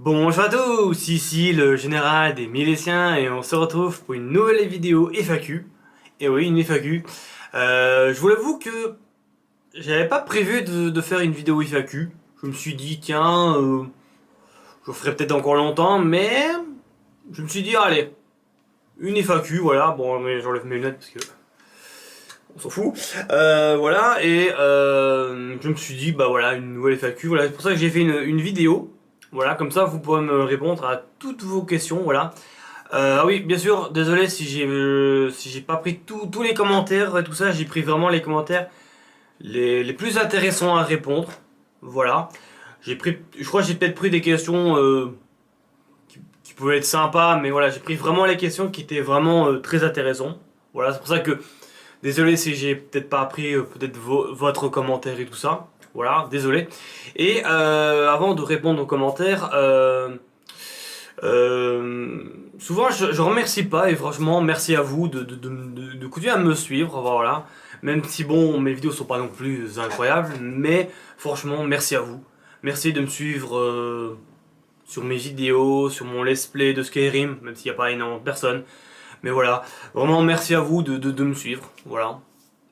Bonjour à tous, ici le général des Milésiens et on se retrouve pour une nouvelle vidéo FAQ. Et oui, une FAQ. Je vous l'avoue que j'avais pas prévu de faire une vidéo FAQ. Je me suis dit, tiens, je le ferai peut-être encore longtemps, mais je me suis dit, allez, une FAQ, voilà. Bon, mais j'enlève mes lunettes parce que on s'en fout. Voilà, et je me suis dit, bah voilà, une nouvelle FAQ. Voilà, c'est pour ça que j'ai fait une vidéo. Voilà, comme ça vous pourrez me répondre à toutes vos questions. Voilà. Ah oui, bien sûr, désolé si j'ai pas pris tous les commentaires et tout ça. J'ai pris vraiment les commentaires les plus intéressants à répondre. Voilà. Je crois que j'ai peut-être pris des questions qui pouvaient être sympas, mais voilà, j'ai pris vraiment les questions qui étaient vraiment très intéressantes. Voilà, c'est pour ça que désolé si j'ai peut-être pas appris peut-être votre commentaire et tout ça. Voilà, désolé. Et avant de répondre aux commentaires, souvent je remercie pas et franchement merci à vous de continuer à me suivre. Voilà. Même si bon mes vidéos sont pas non plus incroyables, mais franchement merci à vous. Merci de me suivre sur mes vidéos, sur mon let's play de Skyrim, même s'il n'y a pas énormément de personnes. Mais voilà, vraiment merci à vous de me suivre. Voilà.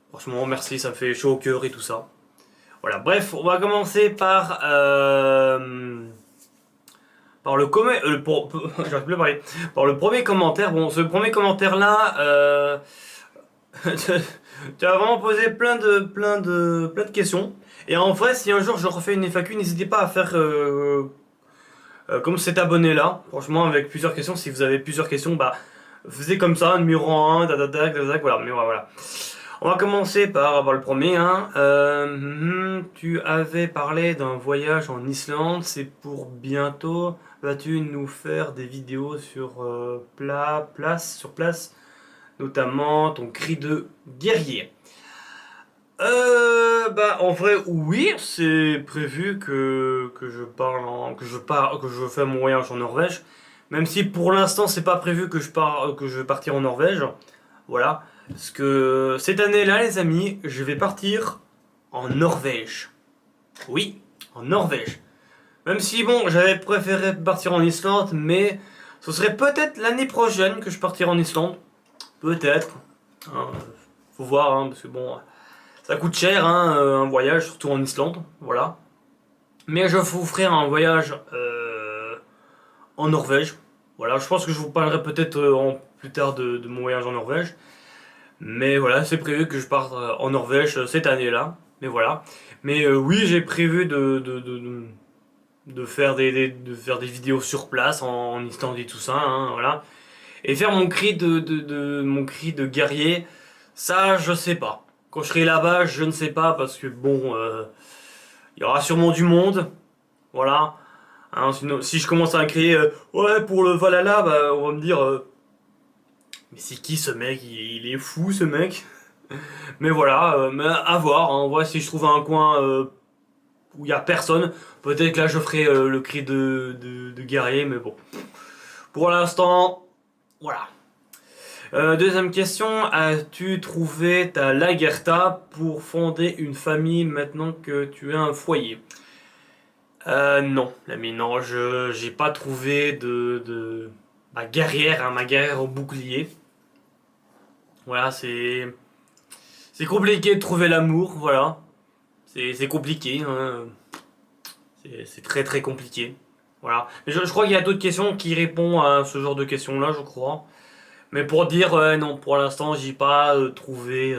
Franchement, merci, ça me fait chaud au cœur et tout ça. Voilà, bref, on va commencer par le j'arrive plus à parler. Par le premier commentaire. Bon, ce premier commentaire là, tu as vraiment posé plein de questions. Et en vrai, si un jour je refais une FAQ, n'hésitez pas à faire comme cet abonné là. Franchement, avec plusieurs questions, si vous avez plusieurs questions, bah faisais comme ça, numéro 1, voilà, mais voilà. On va commencer par le premier. Hein. Tu avais parlé d'un voyage en Islande, c'est pour bientôt. Vas-tu nous faire des vidéos sur sur place, notamment ton cri de guerrier? Bah en vrai oui, c'est prévu que je parle que je fais mon voyage en Norvège. Même si pour l'instant c'est pas prévu que je vais partir en Norvège. Voilà. Parce que cette année-là, les amis, je vais partir en Norvège. Oui, en Norvège. Même si, bon, j'avais préféré partir en Islande, mais ce serait peut-être l'année prochaine que je partirai en Islande. Peut-être. Hein, faut voir, hein, parce que bon, ça coûte cher, hein, un voyage, surtout en Islande. Voilà. Mais je vous ferai un voyage en Norvège. Voilà, je pense que je vous parlerai peut-être plus tard de mon voyage en Norvège. Mais voilà, c'est prévu que je parte en Norvège cette année-là. Mais voilà. Mais oui, j'ai prévu de faire de faire des vidéos sur place en Islande et tout ça. Hein, voilà. Et faire mon cri de guerrier, ça, je sais pas. Quand je serai là-bas, je ne sais pas parce que bon, il y aura sûrement du monde. Voilà. Hein, sinon, si je commence à crier ouais pour le Valhalla, bah, on va me dire mais c'est qui ce mec? Il est fou ce mec. Mais voilà, mais à voir. Hein. On voit si je trouve un coin où il y a personne. Peut-être que là je ferai le cri de guerrier, mais bon. Pour l'instant, voilà. Deuxième question, as-tu trouvé ta Lagertha pour fonder une famille maintenant que tu as un foyer? Non, l'ami, non, je j'ai pas trouvé de ma guerrière, hein, ma guerrière au bouclier. Voilà, c'est compliqué de trouver l'amour, voilà. C'est compliqué, hein. C'est très très compliqué. Voilà. Mais je crois qu'il y a d'autres questions qui répondent à ce genre de questions-là, je crois. Mais pour dire, non, pour l'instant, j'ai pas trouvé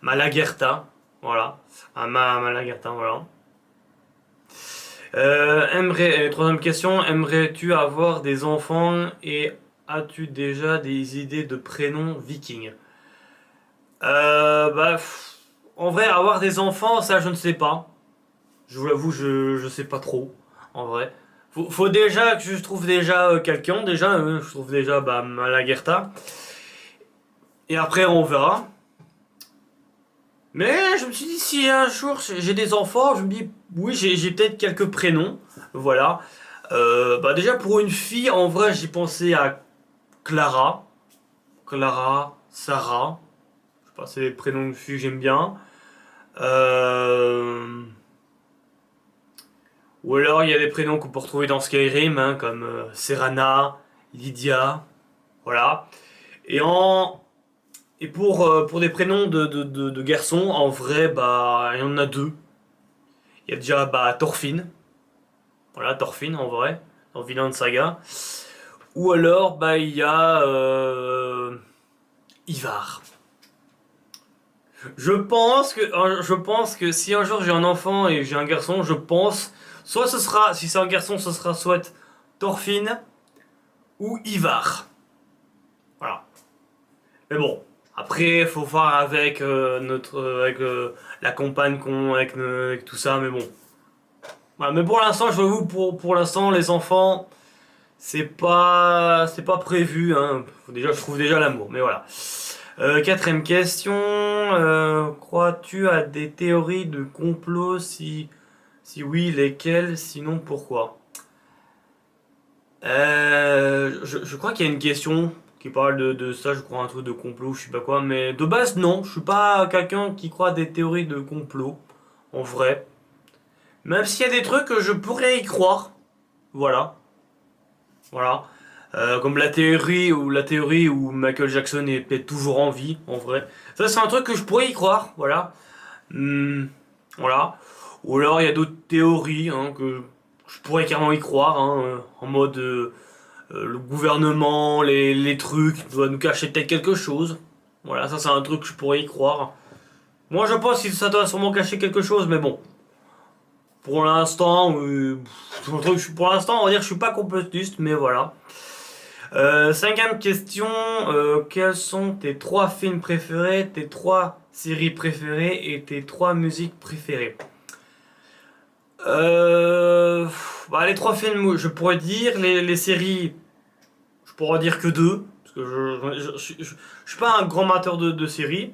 ma Lagertha. Voilà. Ah, ma Lagertha, voilà. Troisième question, aimerais-tu avoir des enfants et as-tu déjà des idées de prénoms vikings? Bah, en vrai, avoir des enfants, ça je ne sais pas. Je vous l'avoue, je sais pas trop, en vrai. Faut déjà que je trouve déjà quelqu'un, déjà, je trouve déjà bah, Malaguerta. Et après, on verra. Mais je me suis dit, si un jour j'ai des enfants, je me dis, oui, j'ai peut-être quelques prénoms. Voilà. Bah déjà, pour une fille, en vrai, j'ai pensé à Clara. Clara, Sarah. Je sais pas, c'est les prénoms de filles que j'aime bien. Euh... Ou alors il y a des prénoms qu'on peut retrouver dans Skyrim, hein, comme Serana, Lydia, voilà. Et en et pour des prénoms de garçons, en vrai, bah il y en a deux. Il y a déjà bah Thorfinn, voilà Thorfinn en vrai, dans Vinland Saga. Ou alors bah il y a Ivar. Je pense que si un jour j'ai un enfant et j'ai un garçon, je pense soit ce sera, si c'est un garçon, ce sera soit Thorfinn ou Ivar. Voilà. Mais bon, après faut voir avec avec la compagne qu'on avec tout ça. Mais bon. Voilà. Mais pour l'instant, je vous pour l'instant les enfants, c'est pas prévu. Hein. Déjà, je trouve déjà l'amour. Mais voilà. Quatrième question. Crois-tu à des théories de complot? Si oui, lesquelles? Sinon, pourquoi? Je crois qu'il y a une question qui parle de ça, je crois un truc de complot, je sais pas quoi, mais de base, non, je suis pas quelqu'un qui croit à des théories de complot, en vrai. Même s'il y a des trucs que je pourrais y croire, voilà, voilà. Comme la théorie où Michael Jackson est peut-être toujours en vie, en vrai. Ça, c'est un truc que je pourrais y croire, voilà. Hmm, voilà. Ou alors il y a d'autres théories hein, que je pourrais carrément y croire, hein, en mode le gouvernement, les trucs, doit nous cacher peut-être quelque chose. Voilà, ça c'est un truc que je pourrais y croire. Moi je pense que ça doit sûrement cacher quelque chose, mais bon. Pour l'instant, pour l'instant on va dire que je suis pas complotiste, mais voilà. Cinquième question, quels sont tes trois films préférés, tes trois séries préférées et tes trois musiques préférées? Bah, les trois films, je pourrais dire. Les séries, je pourrais dire que deux. Parce que je suis pas un grand amateur de séries.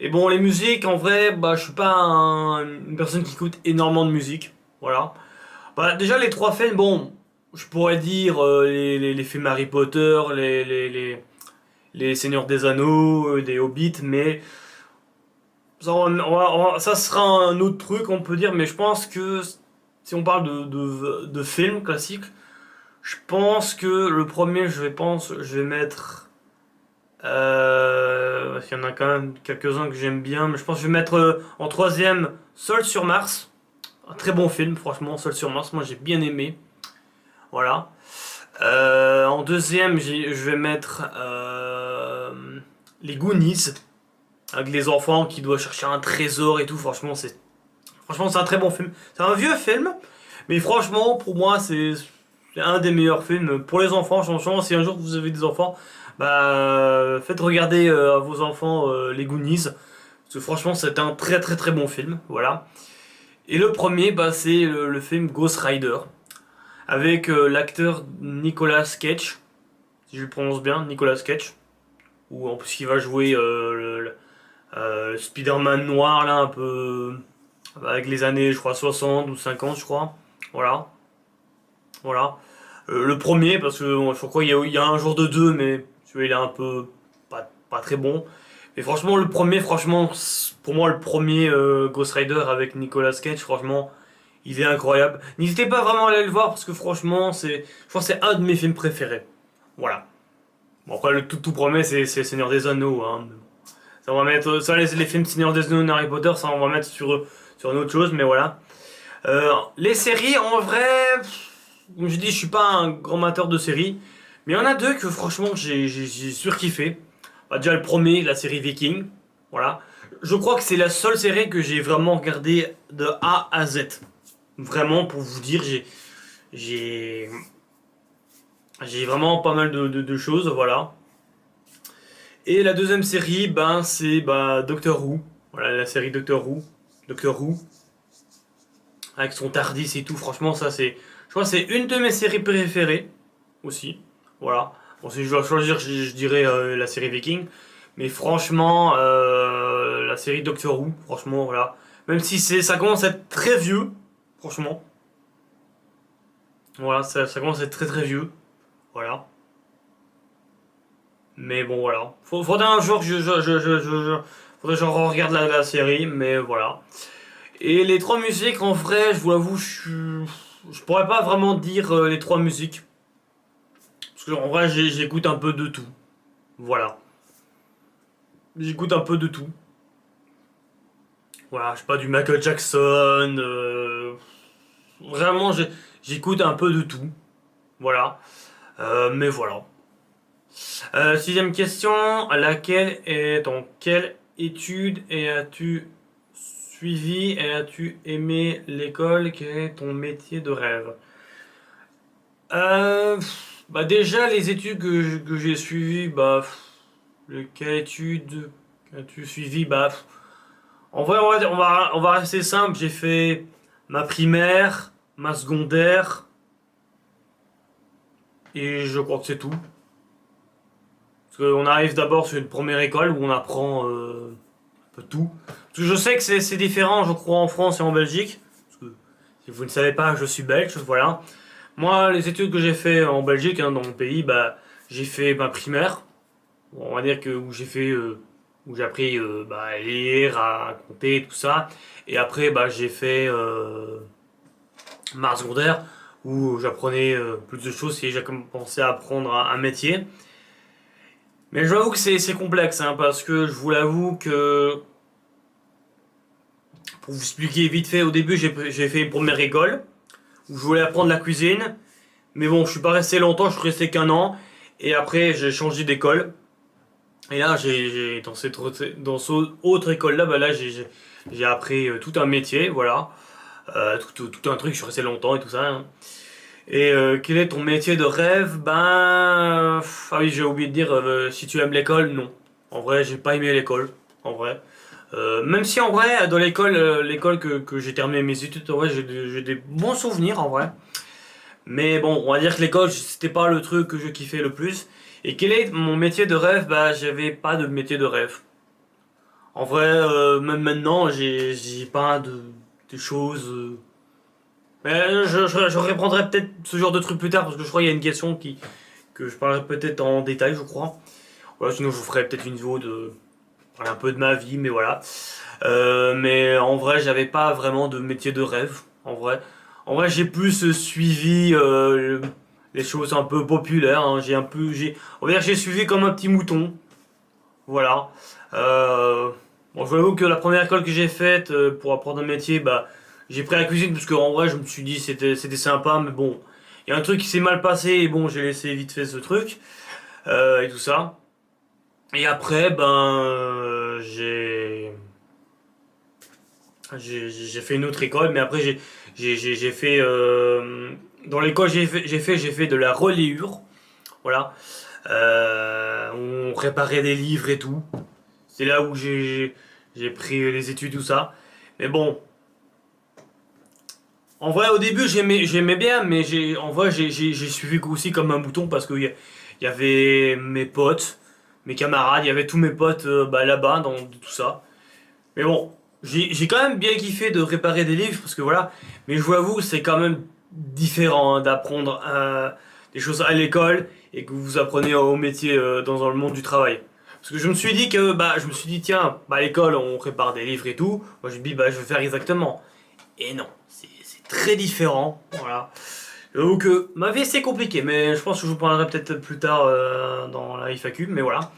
Et bon, les musiques, en vrai, bah, je suis pas une personne qui écoute énormément de musique. Voilà. Bah, déjà, les trois films, bon, je pourrais dire les films Harry Potter, les Seigneurs des Anneaux, des Hobbits, mais ça, ça sera un autre truc, on peut dire, mais je pense que si on parle de films classiques, je pense que le premier, je vais mettre. Parce qu'il y en a quand même quelques-uns que j'aime bien, mais je pense que je vais mettre en troisième Seul sur Mars. Un très bon film, franchement, Seul sur Mars, moi j'ai bien aimé. Voilà. En deuxième, je vais mettre Les Goonies, avec les enfants qui doivent chercher un trésor et tout. Franchement, c'est un très bon film. C'est un vieux film, mais franchement, pour moi, c'est un des meilleurs films pour les enfants. Franchement, si un jour vous avez des enfants, bah, faites regarder à vos enfants les Goonies. Parce que franchement, c'est un très très très bon film. Voilà. Et le premier, bah, c'est le film Ghost Rider. Avec l'acteur Nicolas Cage. Si je le prononce bien, Nicolas Cage. Ou en plus, il va jouer le Spider-Man noir, là, un peu. Avec les années, je crois, 60 ou 50, je crois. Voilà. Voilà. Le premier, parce que je crois qu'il y a un jour de deux, mais celui-là, il est un peu pas très bon. Mais franchement, le premier, franchement, pour moi, le premier Ghost Rider avec Nicolas Cage, franchement, il est incroyable. N'hésitez pas vraiment à aller le voir, parce que franchement, je pense que c'est un de mes films préférés. Voilà. Bon, après, le tout premier, c'est Seigneur des Anneaux. Hein. Ça, on va mettre, ça, les films Seigneur des Anneaux et Harry Potter, ça, on va mettre sur une autre chose, mais voilà. Les séries, en vrai, comme je dis, je suis pas un grand amateur de séries, mais il y en a deux que franchement j'ai surkiffé. Bah, déjà le premier, la série Viking, voilà. Je crois que c'est la seule série que j'ai vraiment regardée de A à Z. Vraiment, pour vous dire, j'ai j'ai vraiment pas mal de choses, voilà. Et la deuxième série, ben c'est Doctor Who, voilà la série Doctor Who, avec son Tardis et tout. Franchement, je crois que c'est une de mes séries préférées aussi. Voilà. Bon, si je dois choisir, je dirais la série Viking. Mais franchement, la série Doctor Who, franchement, voilà. Même si ça commence à être très vieux, franchement. Voilà, ça commence à être très très vieux. Voilà. Mais bon, voilà. Faudrait un jour que faudrait que je regarde la série, mais voilà. Et les trois musiques, en vrai, je vous l'avoue, je suis. je pourrais pas vraiment dire les trois musiques. Parce qu'en vrai, j'écoute un peu de tout. Voilà. J'écoute un peu de tout. Voilà, je sais pas, du Michael Jackson. Vraiment, j'écoute un peu de tout. Voilà. Mais voilà. Sixième question. Dans quelle étude as-tu suivi et as-tu aimé l'école? Quel est ton métier de rêve? Bah déjà, les études que j'ai suivies, quelle étude as-tu suivi? En vrai, on va rester simple. J'ai fait ma primaire, ma secondaire, et je crois que c'est tout. Parce qu'on arrive d'abord sur une première école où on apprend un peu tout. Parce que je sais que c'est différent, je crois, en France et en Belgique. Parce que si vous ne savez pas, je suis belge, voilà. Moi, les études que j'ai fait en Belgique, hein, dans mon pays, j'ai fait ma primaire. Bon, on va dire que où j'ai appris à lire, à compter, tout ça. Et après, j'ai fait ma secondaire où j'apprenais plus de choses et j'ai commencé à apprendre un métier. Mais je vous avoue que c'est complexe, hein, parce que je vous l'avoue que, pour vous expliquer vite fait, au début j'ai fait une première école où je voulais apprendre la cuisine. Mais bon, je suis pas resté longtemps, je suis resté qu'un an. Et après, j'ai changé d'école. Et là, dans cette autre école-là, j'ai appris tout un métier, voilà. Tout un truc, je suis resté longtemps et tout ça, hein. Et quel est ton métier de rêve? Ah oui, j'ai oublié de dire, si tu aimes l'école, non. En vrai, j'ai pas aimé l'école, en vrai. Même si en vrai, dans l'école que j'ai terminé mes études, en vrai, j'ai des bons souvenirs, en vrai. Mais bon, on va dire que l'école, c'était pas le truc que je kiffais le plus. Et quel est mon métier de rêve? J'avais pas de métier de rêve. En vrai, même maintenant, j'ai pas de choses. Mais je reprendrai peut-être ce genre de truc plus tard parce que je crois qu'il y a une question que je parlerai peut-être en détail, je crois. Voilà, sinon je vous ferai peut-être une vidéo de parler un peu de ma vie, mais voilà. Mais en vrai, j'avais pas vraiment de métier de rêve. En vrai, j'ai plus suivi les choses un peu populaires, hein. On va dire que j'ai suivi comme un petit mouton. Voilà. Bon, je vous avoue que la première école que j'ai faite pour apprendre un métier, j'ai pris la cuisine parce qu'en vrai, je me suis dit c'était sympa, mais bon, il y a un truc qui s'est mal passé et bon, j'ai laissé vite fait ce truc et tout ça. Et après, j'ai fait une autre école, mais après j'ai fait dans l'école j'ai fait de la reléure, voilà. On réparait des livres et tout. C'est là où j'ai pris les études tout ça. Mais bon, en vrai au début j'aimais bien, mais en vrai j'ai suivi aussi comme un mouton parce qu'il y avait mes potes, mes camarades, il y avait tous mes potes là-bas dans tout ça. Mais bon, j'ai quand même bien kiffé de réparer des livres parce que voilà. Mais je vous avoue, c'est quand même différent, hein, d'apprendre des choses à l'école et que vous apprenez au métier dans le monde du travail. Parce que je me suis dit je me suis dit tiens, à l'école on répare des livres et tout. Moi je me dis je vais faire exactement. Et non, c'est très différent, voilà. J'avoue que ma vie c'est compliqué, mais je pense que je vous parlerai peut-être plus tard dans la FAQ, mais voilà.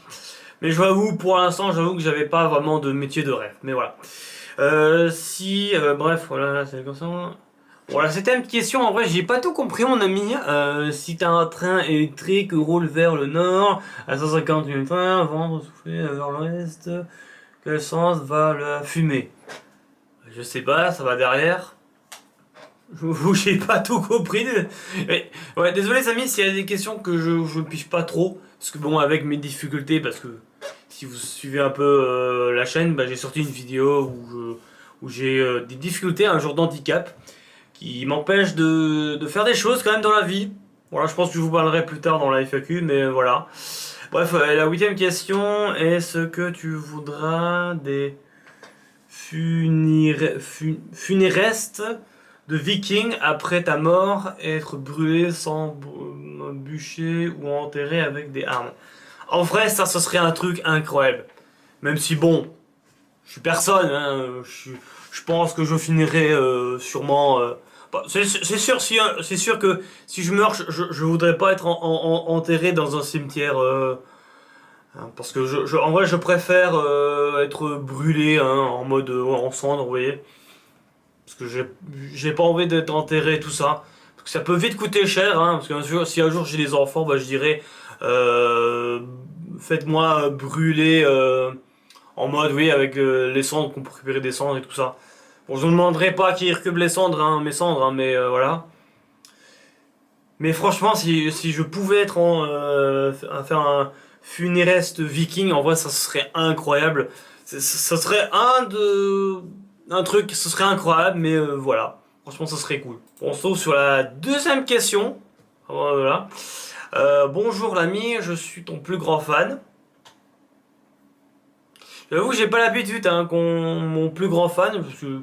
Mais je vous avoue, pour l'instant, j'avoue que j'avais pas vraiment de métier de rêve. Mais voilà. Bref, voilà, c'est comme ça. Voilà, c'était une question. En vrai, j'ai pas tout compris, mon ami. Si t'as un train électrique roule vers le nord à 150 km/h, vent souffler vers l'ouest, quel sens va la fumée? Je sais pas, ça va derrière. J'ai pas tout compris. Ouais, désolé, Samy, s'il y a des questions que je pige pas trop. Parce que bon, avec mes difficultés, parce que si vous suivez un peu la chaîne, j'ai sorti une vidéo où j'ai des difficultés, un genre d'handicap, qui m'empêche de faire des choses quand même dans la vie. Voilà, je pense que je vous parlerai plus tard dans la FAQ, mais voilà. Bref, la huitième question, est-ce que tu voudras des funérestes de vikings après ta mort, être brûlé sans bûcher ou enterré avec des armes? En vrai, ça, ce serait un truc incroyable. Même si, bon, je suis personne, hein, je pense que je finirai sûrement Bah, c'est sûr que si je meurs, je voudrais pas être enterré dans un cimetière. Hein, parce que en vrai, je préfère être brûlé, hein, en mode en cendre, vous voyez. Parce que j'ai pas envie d'être enterré, tout ça. Parce que ça peut vite coûter cher, hein. Parce que si un jour j'ai des enfants, bah, je dirais euh, faites-moi brûler en mode, oui, avec les cendres, qu'on peut récupérer des cendres et tout ça. Bon, je ne demanderai pas qui récupère les cendres, hein, mes cendres, hein, mais voilà. Mais franchement, si je pouvais être faire un funéreste viking, en vrai, ça serait incroyable. Ça serait un truc, ce serait incroyable, mais voilà. Franchement, ça serait cool. On se retrouve sur la deuxième question. Voilà. Bonjour l'ami, je suis ton plus grand fan. J'avoue que j'ai pas l'habitude hein, qu'on mon plus grand fan, parce que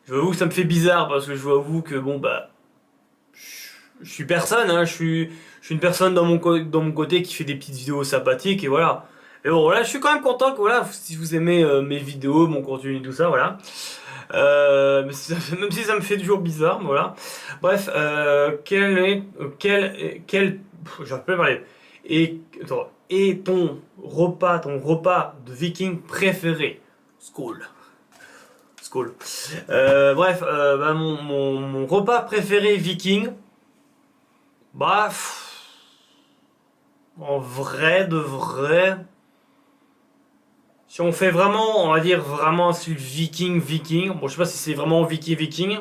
j'avoue que ça me fait bizarre, parce que je vous avoue que bon bah je suis personne, hein, je suis une personne dans mon côté qui fait des petites vidéos sympathiques et voilà. Et bon, voilà, je suis quand même content que voilà, si vous aimez mes vidéos, mon contenu et tout ça, voilà. Même si ça me fait toujours bizarre, voilà. Bref, j'arrive pas à parler. Et ton repas de viking préféré? School. School. Bref, bah, mon repas préféré viking. Bah, en vrai, de vrai, si on fait vraiment, on va dire vraiment sur viking, bon, je sais pas si c'est vraiment viking,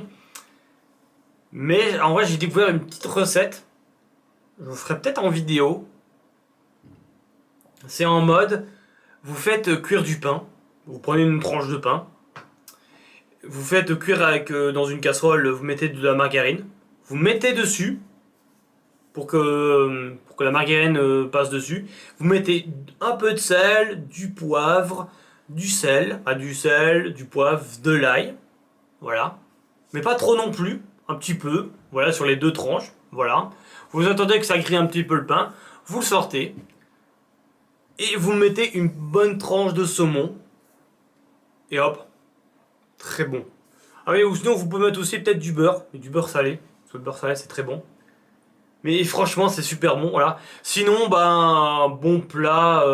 mais en vrai, j'ai découvert une petite recette. Je vous ferai peut-être en vidéo. C'est en mode, vous faites cuire du pain. Vous prenez une tranche de pain. Vous faites cuire avec, dans une casserole, vous mettez de la margarine. Vous mettez dessus. Pour que la margarine passe dessus. Vous mettez un peu de sel, du poivre, du sel, du poivre, de l'ail, voilà. Mais pas trop non plus, un petit peu, voilà, sur les deux tranches, voilà. Vous attendez que ça grille un petit peu le pain, vous le sortez, et vous mettez une bonne tranche de saumon, et hop, très bon. Ah oui, ou sinon vous pouvez mettre aussi peut-être du beurre, mais du beurre salé, parce que le beurre salé c'est très bon. Mais franchement, c'est super bon, voilà. Sinon, bah, un bon plat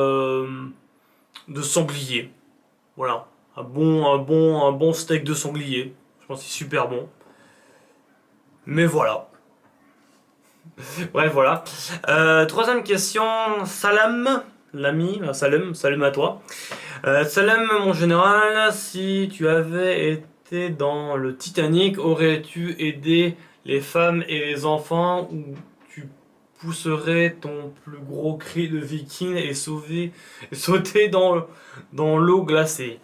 de sanglier. Voilà. Un bon steak de sanglier. Je pense que c'est super bon. Mais voilà. Bref, voilà. Troisième question. Salam, l'ami. Salam à toi. Salam, mon général. Si tu avais été dans le Titanic, aurais-tu aidé les femmes et les enfants ou tu pousserais ton plus gros cri de viking et sauter dans l'eau glacée?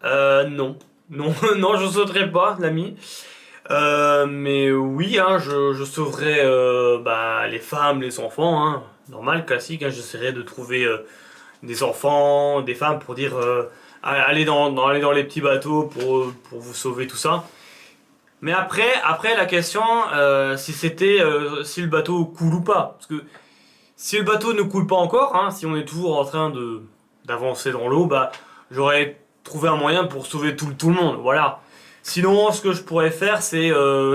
Non. Non, non, je sauterai pas, l'ami. Mais oui, hein, je sauverai bah, les femmes, les enfants, hein. Normal, classique, hein, j'essaierai de trouver des enfants, des femmes pour dire allez dans les petits bateaux pour vous sauver tout ça. Mais après la question, si le bateau coule ou pas. Parce que si le bateau ne coule pas encore, hein, si on est toujours en train de d'avancer dans l'eau, bah j'aurais trouvé un moyen pour sauver tout le monde, voilà. Sinon, ce que je pourrais faire, c'est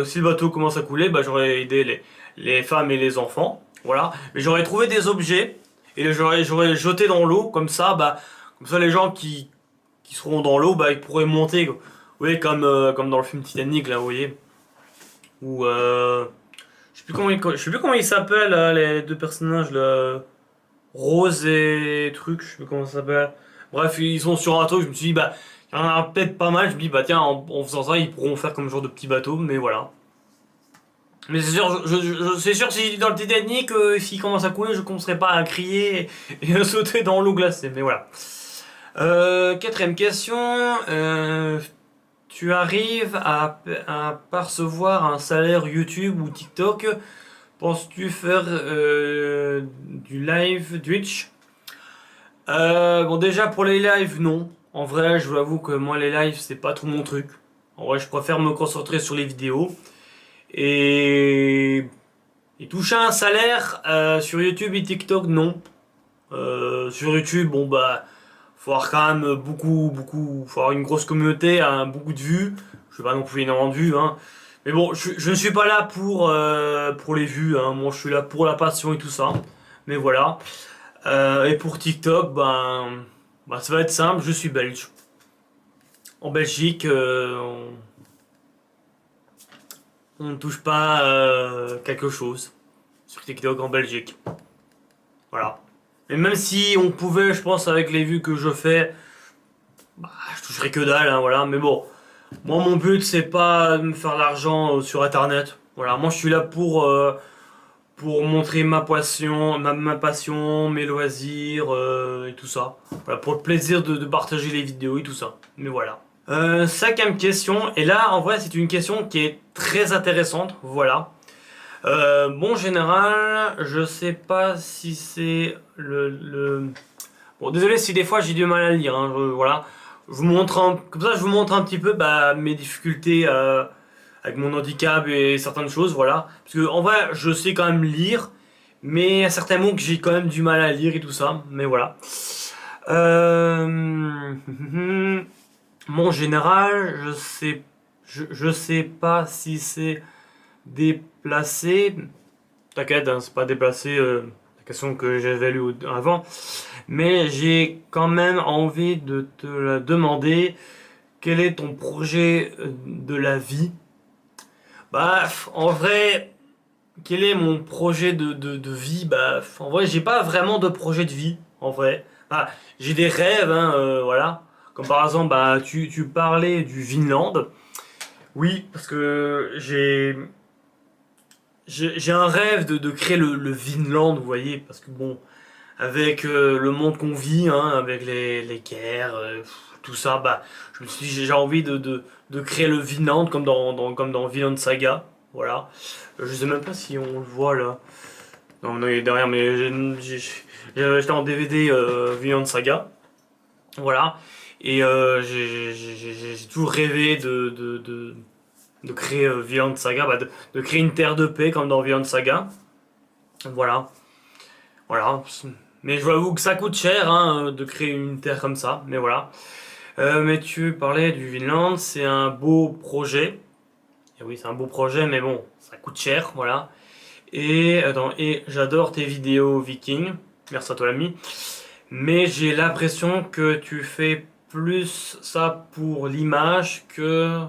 si le bateau commence à couler, bah j'aurais aidé les femmes et les enfants, voilà. Mais j'aurais trouvé des objets et j'aurais jeté dans l'eau, comme ça les gens qui seront dans l'eau, bah ils pourraient monter, quoi. Vous voyez, comme dans le film Titanic, là, vous voyez. Ou je sais plus comment ils s'appellent, là, les deux personnages, là. Rose et truc, je sais plus comment ça s'appelle. Bref, ils sont sur un truc, je me suis dit, bah, il y en a peut-être pas mal. Je me dis, bah, tiens, en faisant ça, ils pourront faire comme genre de petit bateau, mais voilà. Mais c'est sûr, c'est sûr, si dans le Titanic, s'il commence à couler, je commencerai pas à crier et à sauter dans l'eau glacée, mais voilà. Quatrième question. Tu arrives à percevoir un salaire YouTube ou TikTok? Penses-tu faire du live Twitch? Bon, déjà pour les lives, non. En vrai, je vous avoue que moi, les lives, c'est pas trop mon truc. En vrai, je préfère me concentrer sur les vidéos. Et, et toucher un salaire sur YouTube et TikTok, non. Sur YouTube, bon bah, faut avoir quand même beaucoup, faut avoir une grosse communauté, hein, beaucoup de vues. Je sais pas non plus énormément de vues, hein. Mais bon, je ne suis pas là pour les vues, hein. Moi, je suis là pour la passion et tout ça. Mais voilà. Et pour TikTok, ben, ça va être simple, je suis belge. En Belgique, on ne touche pas quelque chose sur TikTok en Belgique. Voilà. Et même si on pouvait, je pense, avec les vues que je fais, bah, je toucherais que dalle, hein, voilà. Mais bon, moi, mon but, c'est pas de me faire de l'argent sur Internet. Voilà, moi, je suis là pour montrer ma passion, mes loisirs et tout ça. Voilà, pour le plaisir de partager les vidéos et tout ça. Mais voilà. Cinquième question, et là, en vrai, c'est une question qui est très intéressante. Voilà. Bon, en général, je sais pas si c'est Bon, désolé si des fois j'ai du mal à lire, hein, voilà. Comme ça, je vous montre un petit peu mes difficultés avec mon handicap et certaines choses, voilà. Parce que en vrai, je sais quand même lire, mais il y a certains mots que j'ai quand même du mal à lire et tout ça, mais voilà. Bon, en général, je sais pas si c'est déplacé. T'inquiète, hein, c'est pas déplacé, la question que j'avais lue avant. Mais j'ai quand même envie de te la demander. Quel est ton projet de la vie? Bah, en vrai, quel est mon projet de vie? Bah, en vrai, j'ai pas vraiment de projet de vie, en vrai. Ah, j'ai des rêves, hein, voilà. Comme par exemple, bah, tu parlais du Vinland. Oui, parce que j'ai un rêve de créer le Vinland, vous voyez, parce que bon, avec le monde qu'on vit, hein, avec les guerres, tout ça, bah, je me suis dit, j'ai envie de créer le Vinland comme dans Vinland Saga, voilà. Je sais même pas si on le voit là. Non, non, il est derrière, mais j'ai acheté en DVD Vinland Saga, voilà. Et j'ai toujours rêvé de créer Vinland Saga, de créer une terre de paix comme dans Vinland Saga, voilà. Voilà. Mais je vous avoue que ça coûte cher hein, de créer une terre comme ça, mais voilà. Mais tu parlais du Vinland, c'est un beau projet. Et oui, c'est un beau projet, mais bon, ça coûte cher, voilà. Et attends, et j'adore tes vidéos Viking. Merci à toi l'ami. Mais j'ai l'impression que tu fais plus ça pour l'image que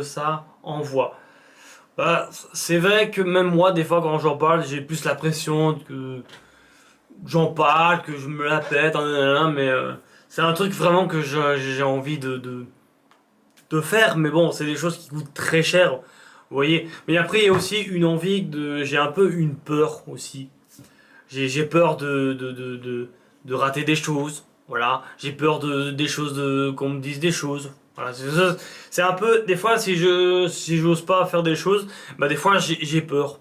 ça envoie. Bah, c'est vrai que même moi, des fois, quand j'en parle, j'ai plus l'impression que j'en parle, que je me la pète, hein, mais c'est un truc vraiment que j'ai envie de faire, mais bon, c'est des choses qui coûtent très cher, vous voyez. Mais après, il y a aussi une envie j'ai un peu une peur aussi. J'ai peur de rater des choses, voilà. J'ai peur des choses, qu'on me dise des choses. Voilà, c'est un peu, des fois, si j'ose pas faire des choses, bah des fois j'ai peur.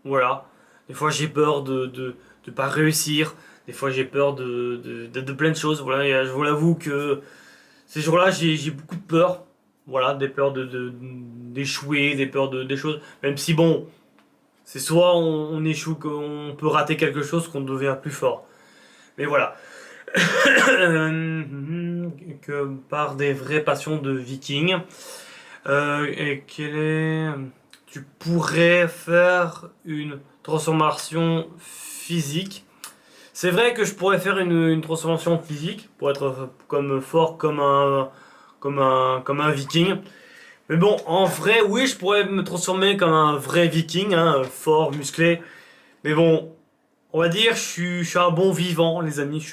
Voilà. Des fois j'ai peur de pas réussir. Des fois j'ai peur de plein de choses. Voilà, et, je vous l'avoue que ces jours-là j'ai beaucoup de peur. Voilà, des peurs d'échouer, des peurs des choses. Même si bon, c'est soit on échoue, qu'on peut rater quelque chose, qu'on devient plus fort. Mais voilà. Que par des vraies passions de vikings. Et quel est... Tu pourrais faire une transformation physique. C'est vrai que je pourrais faire une transformation physique pour être comme fort comme un viking. Mais bon, en vrai, oui, je pourrais me transformer comme un vrai viking, hein, fort, musclé. Mais bon, on va dire, je suis un bon vivant, les amis.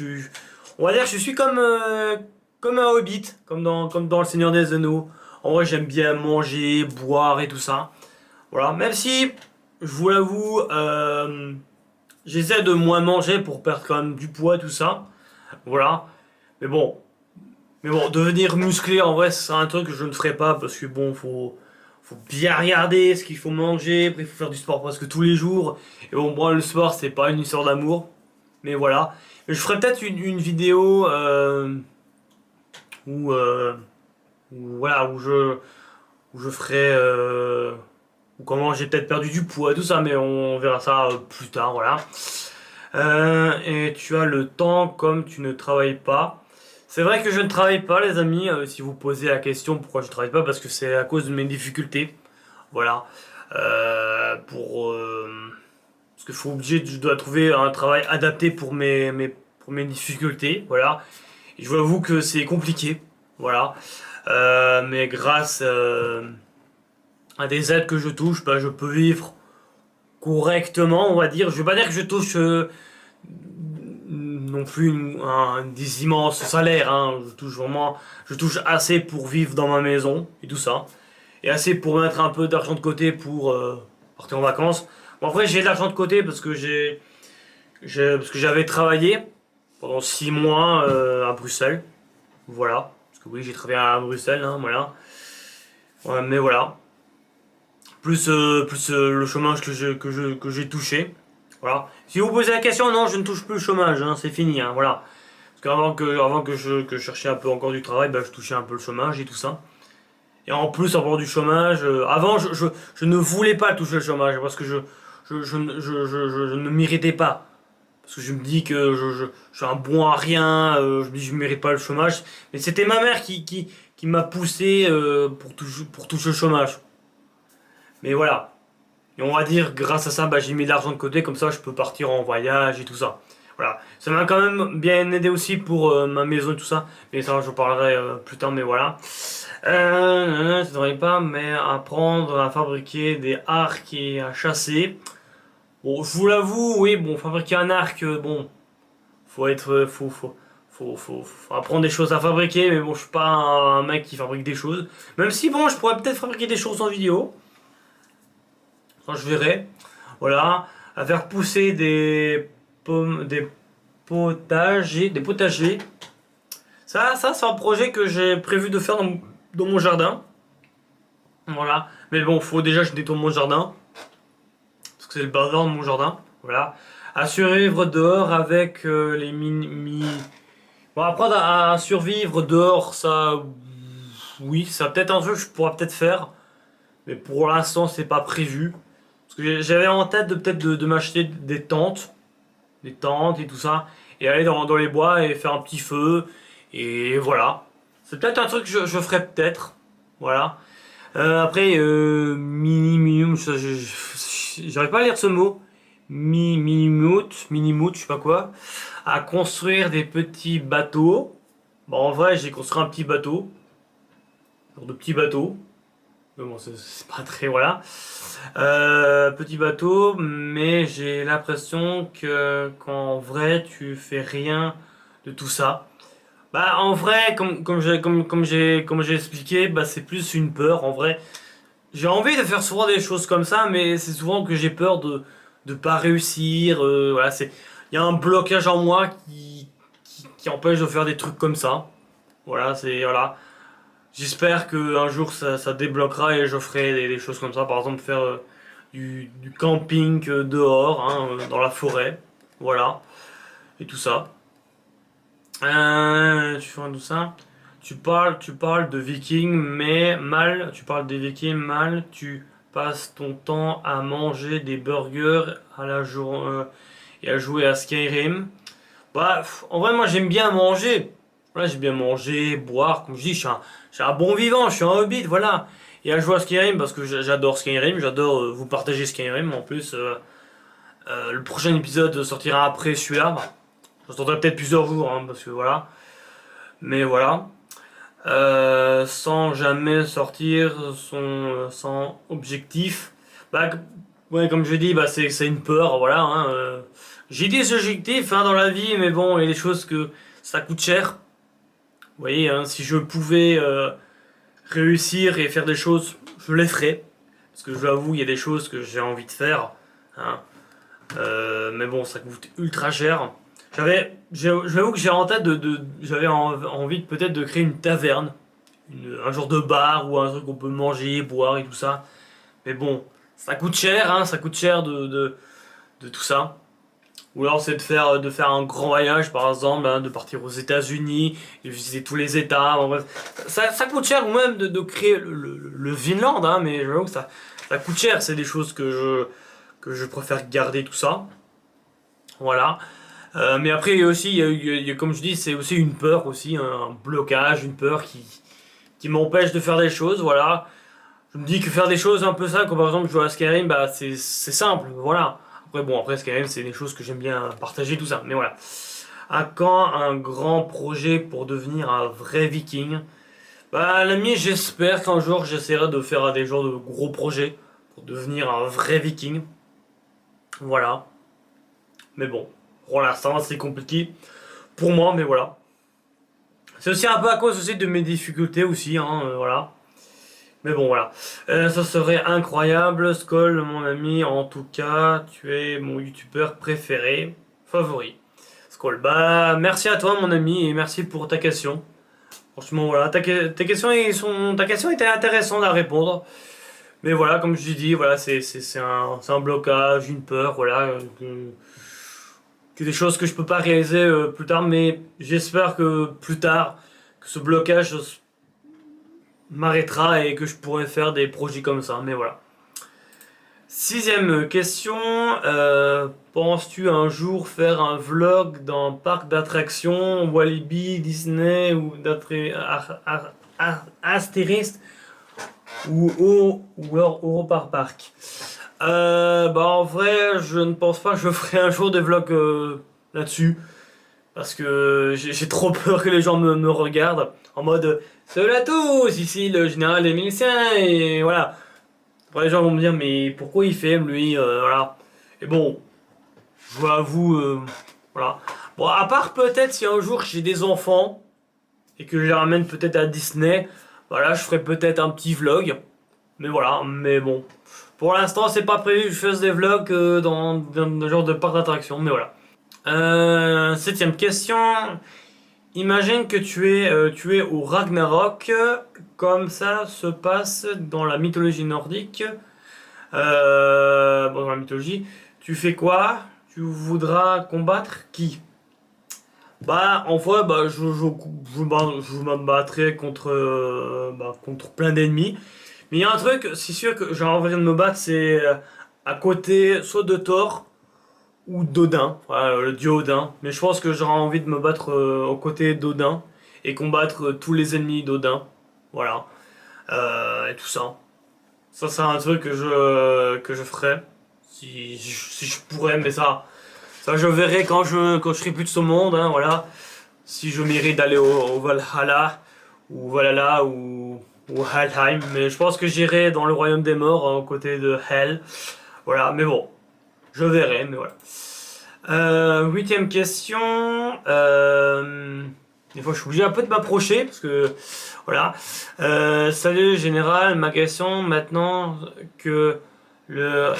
On va dire, que je suis comme un hobbit, comme dans Le Seigneur des Anneaux. En vrai, j'aime bien manger, boire et tout ça. Voilà, même si, je vous l'avoue, j'essaie de moins manger pour perdre quand même du poids, tout ça. Voilà. Mais bon, devenir musclé, en vrai, c'est un truc que je ne ferai pas parce que bon, faut bien regarder ce qu'il faut manger. Après, il faut faire du sport presque tous les jours. Et bon, moi, le sport, c'est pas une histoire d'amour. Mais voilà. Mais je ferai peut-être une vidéo où, voilà, où je ferai. Ou comment j'ai peut-être perdu du poids, tout ça, mais on verra ça plus tard, voilà. Et tu as le temps comme tu ne travailles pas. C'est vrai que je ne travaille pas, les amis. Si vous posez la question pourquoi je ne travaille pas, parce que c'est à cause de mes difficultés. Voilà. Pour parce qu'il faut obligé, je dois trouver un travail adapté pour pour mes difficultés. Voilà. Et je vous avoue que c'est compliqué. Voilà. Mais grâce à des aides que je touche, bah, je peux vivre correctement, on va dire. Je vais pas dire que je touche non plus des immenses salaires, hein. Je touche assez pour vivre dans ma maison et tout ça, et assez pour mettre un peu d'argent de côté pour partir en vacances. Bon, après j'ai de l'argent de côté parce que parce que j'avais travaillé pendant 6 mois à Bruxelles, voilà. Parce que oui, j'ai travaillé à Bruxelles, hein, voilà. Ouais, mais voilà. Plus le chômage que j'ai touché. Voilà. Si vous posez la question, non, je ne touche plus le chômage, hein, c'est fini, hein, voilà. Parce avant que je cherchais un peu encore du travail, bah, je touchais un peu le chômage et tout ça. Et en plus, avoir du chômage, avant, je ne voulais pas toucher le chômage parce que je ne méritais pas. Parce que je me dis que je suis un bon à rien, je me dis que je ne mérite pas le chômage. Mais c'était ma mère qui m'a poussé pour toucher le chômage. Mais voilà. Et on va dire, grâce à ça, bah, j'ai mis de l'argent de côté, comme ça je peux partir en voyage et tout ça. Voilà. Ça m'a quand même bien aidé aussi pour ma maison et tout ça. Mais ça, j'en parlerai plus tard, mais voilà. Tu devrais pas, mais apprendre à fabriquer des arcs et à chasser. Bon, je vous l'avoue, oui, bon, fabriquer un arc, bon, faut être, faut apprendre des choses à fabriquer, mais bon, je suis pas un mec qui fabrique des choses. Même si, bon, je pourrais peut-être fabriquer des choses en vidéo. Enfin, je verrai. Voilà. À faire pousser des potagers. Ça c'est un projet que j'ai prévu de faire dans mon jardin. Voilà. Mais bon, faut déjà que je nettoie mon jardin. Parce que c'est le bazar de mon jardin. Voilà. À survivre dehors avec les Bon, apprendre à survivre dehors, ça. Oui, ça peut-être un truc que je pourrais peut-être faire. Mais pour l'instant, c'est pas prévu. Parce que j'avais en tête de peut-être de m'acheter des tentes et tout ça, et aller dans les bois et faire un petit feu, et voilà. C'est peut-être un truc que je ferais peut-être, voilà. Après, minimum, j'arrive pas à lire ce mot. Minimoot, je sais pas quoi. À construire des petits bateaux. Bon, en vrai, j'ai construit un petit bateau. Genre de petits bateaux. Mais bon, c'est pas très, voilà. Petit bateau, mais j'ai l'impression que qu'en vrai, tu fais rien de tout ça. Bah, en vrai, comme j'ai expliqué, bah, c'est plus une peur. En vrai, j'ai envie de faire souvent des choses comme ça, mais c'est souvent que j'ai peur de pas réussir. Voilà, il y a un blocage en moi qui empêche de faire des trucs comme ça. Voilà. J'espère que un jour ça débloquera et je ferai des choses comme ça. Par exemple, faire du camping dehors, hein, dans la forêt. Voilà. Et tout ça. Tu fais tout ça. Tu parles de Vikings, mais mal. Tu parles des Vikings, mal. Tu passes ton temps à manger des burgers à la et à jouer à Skyrim. Bah, en vrai, moi j'aime bien manger. Voilà, j'aime bien manger, boire. Comme je dis, je suis un bon vivant, je suis un hobbit, voilà. Et à jouer à Skyrim parce que j'adore Skyrim, j'adore vous partager Skyrim. En plus, le prochain épisode sortira après celui-là. Bah, j'attendrai peut-être plusieurs jours, hein, parce que voilà. Mais voilà. Sans jamais sortir sans objectif. Bah, ouais, comme je dis, bah, c'est une peur, voilà, hein. J'ai des objectifs, hein, dans la vie, mais bon, il y a des choses que ça coûte cher. Vous voyez, hein, si je pouvais réussir et faire des choses, je les ferais. Parce que je vous avoue, il y a des choses que j'ai envie de faire, hein. Mais bon, ça coûte ultra cher. J'avoue que j'ai en tête j'avais envie peut-être de créer une taverne, un genre de bar ou un truc où on peut manger, boire et tout ça. Mais bon, ça coûte cher, hein, ça coûte cher de tout ça. Ou alors c'est de faire un grand voyage par exemple, hein, de partir aux États-Unis, de visiter tous les États. En bref. Ça coûte cher, ou même de créer le Vinland, hein, mais j'avoue que ça coûte cher, c'est des choses que je préfère garder tout ça. Voilà. Mais après, il y a aussi, comme je dis, c'est aussi une peur aussi, un blocage, une peur qui m'empêche de faire des choses, voilà. Je me dis que faire des choses un peu simples, comme par exemple jouer à Skyrim, bah c'est simple, voilà. Après bon, après Skyrim c'est des choses que j'aime bien partager, tout ça, mais voilà. À quand un grand projet pour devenir un vrai viking? Bah l'ami, j'espère qu'un jour j'essaierai de faire des genres de gros projets pour devenir un vrai viking. Voilà. Mais bon, pour l'instant c'est compliqué pour moi, mais voilà. C'est aussi un peu à cause aussi de mes difficultés aussi, hein, voilà. Mais bon, voilà. Ça serait incroyable, Skoll, mon ami. En tout cas, tu es mon youtubeur préféré, favori. Skoll, bah, merci à toi, mon ami, et merci pour ta question. Franchement, voilà, ta question était intéressante à répondre. Mais voilà, comme je l'ai dit, voilà, c'est un blocage, une peur, voilà, que des choses que je peux pas réaliser plus tard. Mais j'espère que plus tard, que ce blocage m'arrêtera et que je pourrai faire des projets comme ça. Mais voilà. Sixième question, penses-tu un jour faire un vlog dans parc d'attractions, Walibi, Disney ou Astérix ou alors Europa Park? Bah en vrai, je ne pense pas que je ferai un jour des vlogs là-dessus. Parce que j'ai trop peur que les gens me regardent en mode salut à tous, ici le général des miliciens et voilà. Après, les gens vont me dire mais pourquoi il filme lui, voilà. Et bon, je vous avoue, voilà. Bon, à part peut-être si un jour j'ai des enfants et que je les ramène peut-être à Disney, voilà, je ferai peut-être un petit vlog. Mais voilà, mais bon. Pour l'instant, c'est pas prévu que je fasse des vlogs dans un genre de parc d'attraction, mais voilà. Septième question. Imagine que tu es au Ragnarok, comme ça se passe dans la mythologie nordique. Bon, dans la mythologie, tu fais quoi? Tu voudras combattre qui? Bah, en vrai, bah, je me battrai contre plein d'ennemis. Mais il y a un truc, c'est sûr que j'ai envie de me battre, c'est à côté soit de Thor ou d'Odin, voilà, le dieu Odin. Mais je pense que j'aurais envie de me battre aux côtés d'Odin et combattre tous les ennemis d'Odin. Voilà. Et tout ça. Ça, c'est un truc que je ferais. Si je pourrais, mais ça je verrai quand je serai plus de ce monde, hein, voilà. Si je mérite d'aller au Valhalla, ou Valhalla, ou Helheim. Mais je pense que j'irai dans le royaume des morts, aux côtés de Hell. Voilà, mais bon. Je verrai, mais voilà. Huitième question. Des fois, je suis obligé un peu de m'approcher parce que voilà. Salut général, ma question maintenant que le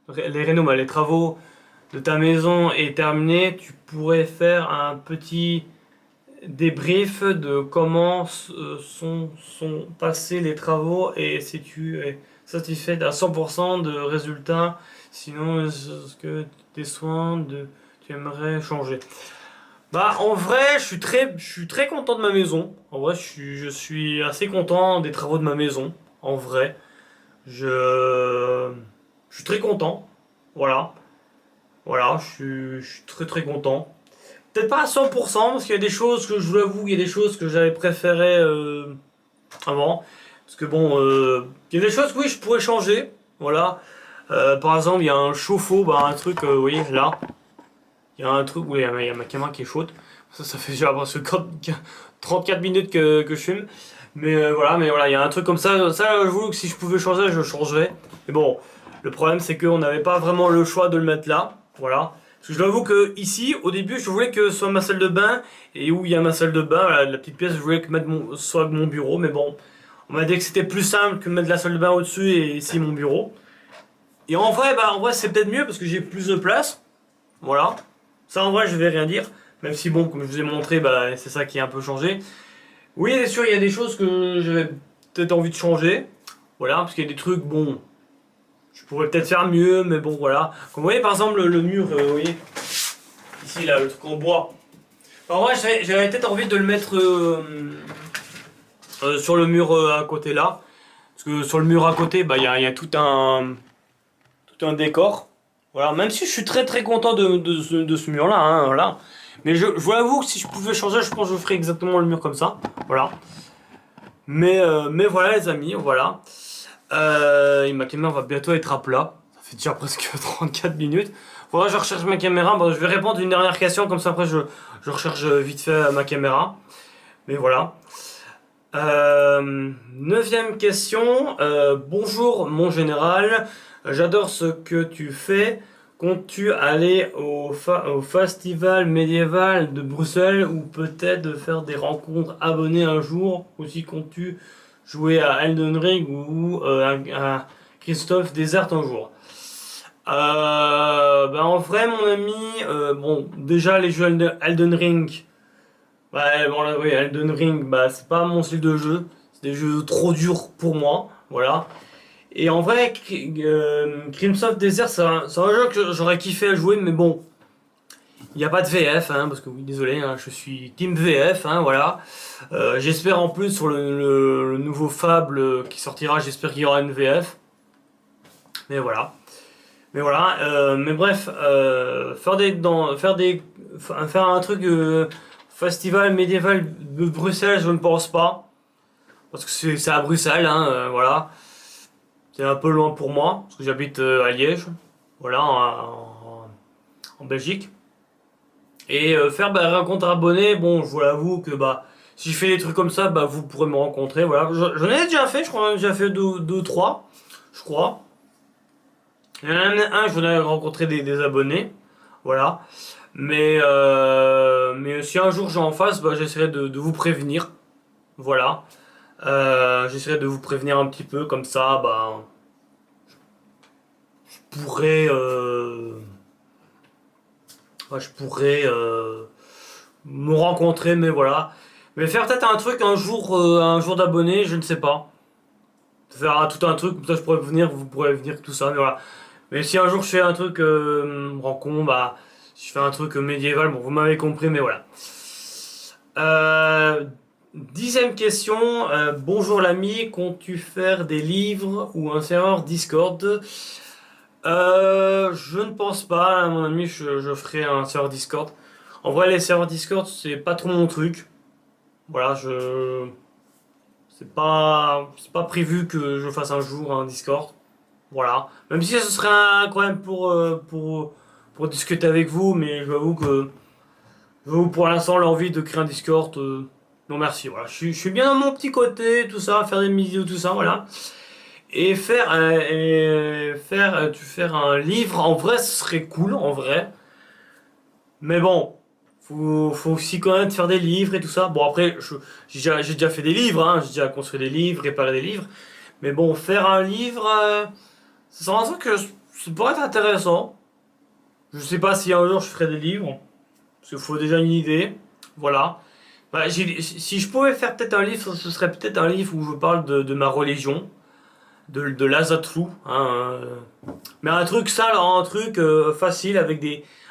les travaux de ta maison est terminé, tu pourrais faire un petit débrief de comment sont passés les travaux et si tu es satisfait à 100% de résultats. Sinon, est-ce que tes tu aimerais changer? Bah, en vrai, je suis très content de ma maison. En vrai, je suis assez content des travaux de ma maison. En vrai, je, je suis très content. Voilà. Voilà, je suis très très content. Peut-être pas à 100%, parce qu'il y a des choses que je vous avoue, il y a des choses que j'avais préféré avant. Parce que bon, il y a des choses que oui, je pourrais changer. Voilà. Par exemple, il y a un chauffe-eau, bah, un truc, vous voyez, là. Il y a un truc où il y a ma caméra qui est chaude. Ça fait déjà presque 34 minutes que je filme. Mais voilà, il y a un truc comme ça, je vous que si je pouvais changer, je changerais. Mais bon, le problème c'est qu'on n'avait pas vraiment le choix de le mettre là. Voilà. Parce que je dois avouer que ici, au début, je voulais que ce soit ma salle de bain. Et où il y a ma salle de bain, voilà, la petite pièce, je voulais que soit mon bureau. Mais bon, on m'a dit que c'était plus simple que de mettre la salle de bain au-dessus et ici mon bureau. Et en vrai, bah, en vrai c'est peut-être mieux parce que j'ai plus de place. Voilà. Ça en vrai je vais rien dire. Même si bon, comme je vous ai montré, bah, c'est ça qui a un peu changé. Oui, c'est sûr, il y a des choses que j'avais peut-être envie de changer. Voilà, parce qu'il y a des trucs, bon, je pourrais peut-être faire mieux, mais bon, voilà. Comme vous voyez, par exemple, le mur, vous voyez, ici, là, le truc en bois. En vrai, j'avais peut-être envie de le mettre sur le mur à côté, là. Parce que sur le mur à côté, bah, il y a tout un décor. Voilà, même si je suis très content de ce mur-là, hein, voilà. Mais je vous avoue que si je pouvais changer, je pense que je ferais exactement le mur comme ça. Voilà. Mais voilà les amis, voilà. Et ma caméra va bientôt être à plat. Ça fait déjà presque 34 minutes. Voilà, je recherche ma caméra. Bon, je vais répondre une dernière question, comme ça après je recherche vite fait ma caméra. Mais voilà. Neuvième question. Bonjour mon général. J'adore ce que tu fais. Comptes-tu aller au festival médiéval de Bruxelles ou peut-être faire des rencontres abonnées un jour? Aussi comptes-tu jouer à Elden Ring ou à Christophe Desert un jour? Ben en vrai mon ami, bon déjà les jeux Elden Ring, ouais, bon, là, oui, Elden Ring, bah, c'est pas mon style de jeu. C'est des jeux trop durs pour moi. Voilà. Et en vrai, Crimson Desert, c'est un jeu que j'aurais kiffé à jouer, mais bon, il n'y a pas de VF, hein, parce que oui, désolé, hein, je suis Team VF, hein, voilà. J'espère en plus sur le nouveau Fable qui sortira, j'espère qu'il y aura une VF. Mais voilà. Mais bref, faire un truc festival médiéval de Bruxelles, je ne pense pas, parce que c'est à Bruxelles, hein, voilà. C'est un peu loin pour moi, parce que j'habite à Liège, voilà, en Belgique. Et faire bah, rencontre abonnés, bon, je vous l'avoue que bah si je fais des trucs comme ça, bah vous pourrez me rencontrer, voilà. J'en ai déjà fait, je crois, j'en ai déjà fait deux, trois, je crois. Il y en a un, je voudrais rencontrer des abonnés. Voilà. Mais si un jour j'en fasse, bah, j'essaierai de vous prévenir. Voilà. J'essaierai de vous prévenir un petit peu, comme ça, bah, je pourrais, ouais, je pourrais me rencontrer, mais voilà. Mais faire peut-être un jour d'abonnés, je ne sais pas. Faire tout un truc, comme ça je pourrais venir, vous pourrez venir, tout ça, mais voilà. Mais si un jour je fais un truc rencontre, bah, si je fais un truc médiéval, bon, vous m'avez compris, mais voilà. Euh, Dixième question. Bonjour l'ami, comptes-tu faire des livres ou un serveur Discord? Je ne pense pas, à mon ami, je ferai un serveur Discord. En vrai, les serveurs Discord, c'est pas trop mon truc. Voilà, c'est pas prévu que je fasse un jour un Discord. Voilà. Même si ce serait quand même pour discuter avec vous, mais je j'avoue que pour l'instant l'envie de créer un Discord, non merci. Voilà. Je suis bien dans mon petit côté, tout ça, faire des vidéos, tout ça, voilà. Faire un livre, en vrai, ce serait cool, en vrai. Mais bon, faut aussi quand même faire des livres et tout ça. Bon, après, j'ai déjà fait des livres, hein, j'ai déjà construit des livres, réparé des livres. Mais bon, faire un livre, ça sera un truc que ça pourrait être intéressant. Je sais pas si un jour je ferai des livres, parce qu'il faut déjà une idée. Voilà. Bah, si je pouvais faire peut-être un livre, ce serait peut-être un livre où je parle de ma religion, de l'Azatlou, hein, mais un truc ça, alors un truc facile avec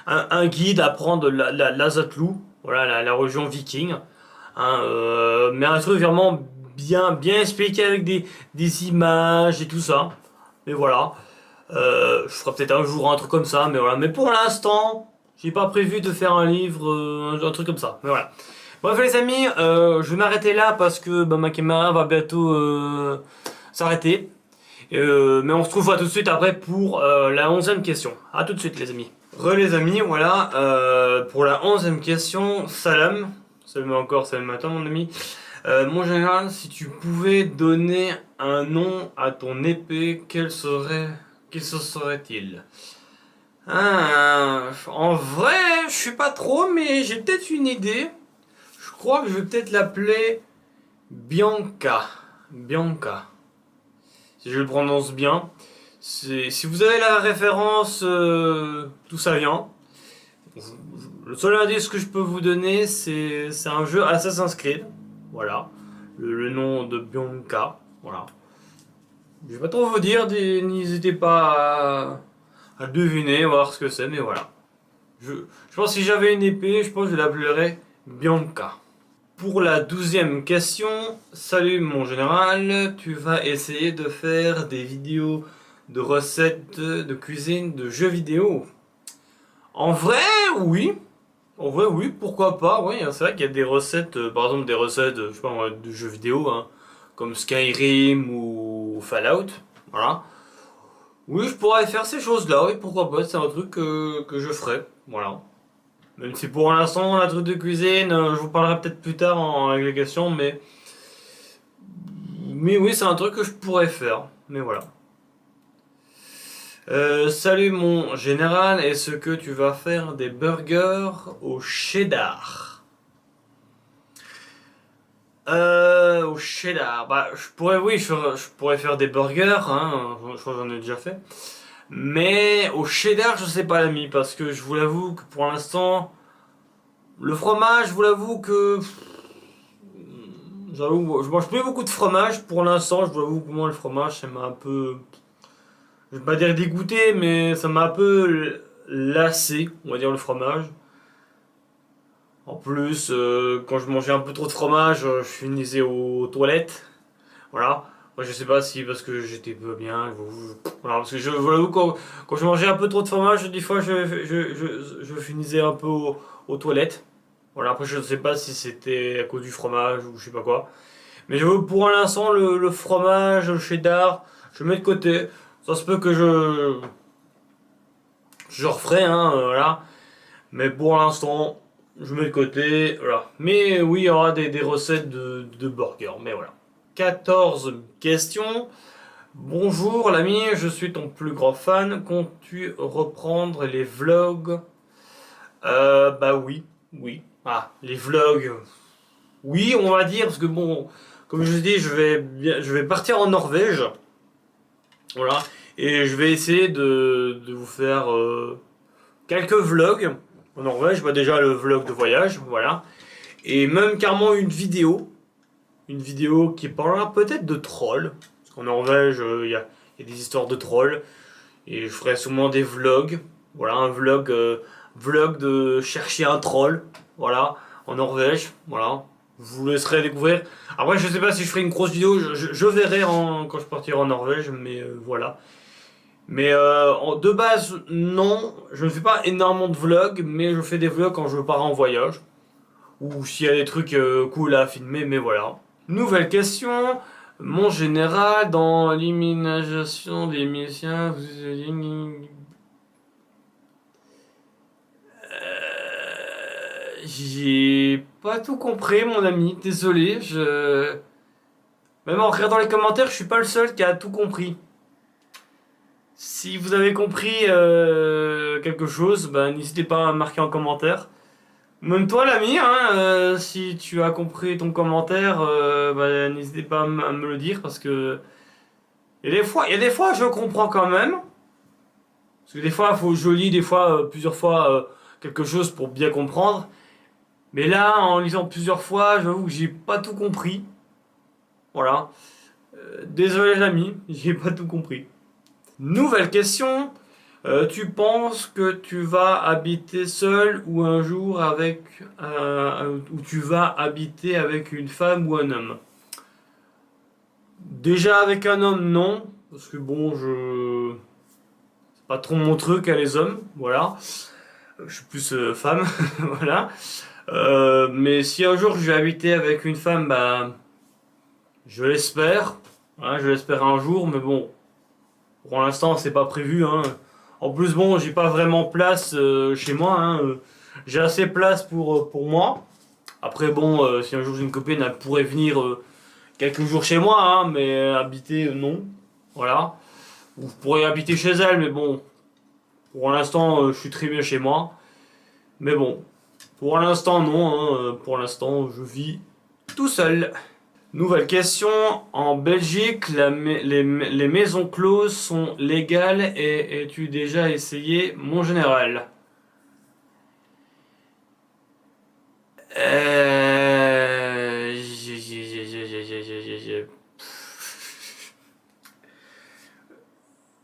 un guide à prendre l'Azatlou, voilà la religion viking, hein, mais un truc vraiment bien expliqué avec des images et tout ça. Mais voilà, je ferai peut-être un jour un truc comme ça, mais voilà. Mais pour l'instant, j'ai pas prévu de faire un livre, un truc comme ça. Mais voilà. Bref les amis, je vais m'arrêter là parce que bah, ma caméra va bientôt s'arrêter. Mais on se retrouve tout de suite après pour la onzième question. A tout de suite les amis. Les amis, voilà, pour la onzième question, salam. Salam encore, salam matin mon ami. Mon général, si tu pouvais donner un nom à ton épée, quel ce serait-il? En vrai, je suis pas trop, mais j'ai peut-être une idée. Je crois que je vais peut-être l'appeler Bianca. Bianca. Si je le prononce bien. Si vous avez la référence, d'où ça vient. Le seul indice que je peux vous donner, c'est un jeu Assassin's Creed. Voilà. Le nom de Bianca. Voilà. Je vais pas trop vous dire, n'hésitez pas à deviner, voir ce que c'est, mais voilà. Je pense que si j'avais une épée, je pense que je l'appellerais Bianca. Pour la douzième question, salut mon général, tu vas essayer de faire des vidéos de recettes de cuisine de jeux vidéo. En vrai, oui. En vrai, oui, pourquoi pas, oui. C'est vrai qu'il y a des recettes, par exemple des recettes, je sais pas moi, de jeux vidéo, hein, comme Skyrim ou Fallout. Voilà. Oui, je pourrais faire ces choses-là, oui, pourquoi pas, c'est un truc que je ferais. Voilà. Même si pour l'instant, la truc de cuisine, je vous parlerai peut-être plus tard avec les questions, mais oui, c'est un truc que je pourrais faire. Mais voilà. Salut mon général, est-ce que tu vas faire des burgers au cheddar? Au cheddar, bah je pourrais, oui, je pourrais faire des burgers, hein, je crois que j'en ai déjà fait. Mais au cheddar, je sais pas l'ami, parce que je vous l'avoue que pour l'instant, le fromage, je vous l'avoue que j'avoue, je mange plus beaucoup de fromage pour l'instant. Je vous avoue que moi, le fromage, ça m'a un peu. Je vais pas dire dégoûté, mais ça m'a un peu lassé, on va dire, le fromage. En plus, quand je mangeais un peu trop de fromage, je finissais aux toilettes. Voilà. Moi, je sais pas si parce que j'étais pas bien. Voilà, parce que je vous l'avoue, quand je mangeais un peu trop de fromage, des fois, je finissais un peu aux toilettes. Voilà, après, je ne sais pas si c'était à cause du fromage ou je sais pas quoi. Mais pour l'instant, le fromage, le cheddar, je le mets de côté. Ça se peut que je referai, hein, voilà. Mais pour l'instant, je mets de côté, voilà. Mais oui, il y aura des recettes de burgers, mais voilà. 14 questions. Bonjour l'ami, je suis ton plus grand fan. Comptes-tu reprendre les vlogs? Bah oui, oui. Ah, les vlogs. Oui, on va dire, parce que bon, comme je vous dis, je vais partir en Norvège. Voilà. Et je vais essayer de vous faire quelques vlogs en Norvège. Bah déjà le vlog de voyage, voilà. Et même carrément une vidéo. Une vidéo qui parlera peut-être de trolls. Parce qu'en Norvège, il y a des histoires de trolls. Et je ferai sûrement des vlogs. Voilà, un vlog de chercher un troll. Voilà, en Norvège. Voilà. Je vous laisserai découvrir. Après, je sais pas si je ferai une grosse vidéo. Je verrai quand je partirai en Norvège. Mais voilà. Mais de base, non. Je ne fais pas énormément de vlogs. Mais je fais des vlogs quand je pars en voyage. Ou s'il y a des trucs cool à filmer. Mais voilà. Nouvelle question. Mon général, dans l'imagination des musiciens, j'ai pas tout compris, mon ami. Désolé, je. Même en regardant les commentaires, je suis pas le seul qui a tout compris. Si vous avez compris quelque chose, bah, n'hésitez pas à marquer en commentaire. Même toi, l'ami, hein, si tu as compris ton commentaire, bah, n'hésitez pas à me le dire parce que il y a des fois, je comprends quand même. Parce que des fois, je lis des fois, plusieurs fois, quelque chose pour bien comprendre. Mais là, en lisant plusieurs fois, j'avoue que j'ai pas tout compris. Voilà. Désolé, l'ami, j'ai pas tout compris. Nouvelle question. Tu penses que tu vas habiter seul ou un jour ou tu vas habiter avec une femme ou un homme? Déjà avec un homme, non. Parce que bon, c'est pas trop mon truc, à les hommes. Voilà. Je suis plus femme. Voilà. Mais si un jour je vais habiter avec une femme, bah, je l'espère. Hein, je l'espère un jour, mais bon, pour l'instant, c'est pas prévu. Hein. En plus, bon, j'ai pas vraiment place chez moi. Hein. J'ai assez place pour moi. Après, bon, si un jour j'ai une copine, elle pourrait venir quelques jours chez moi, hein, mais habiter, non. Voilà. Vous pourrez habiter chez elle, mais bon, pour l'instant, je suis très bien chez moi. Mais bon, pour l'instant, non. Hein, pour l'instant, je vis tout seul. Nouvelle question. En Belgique, les maisons closes sont légales et as-tu déjà essayé, mon général?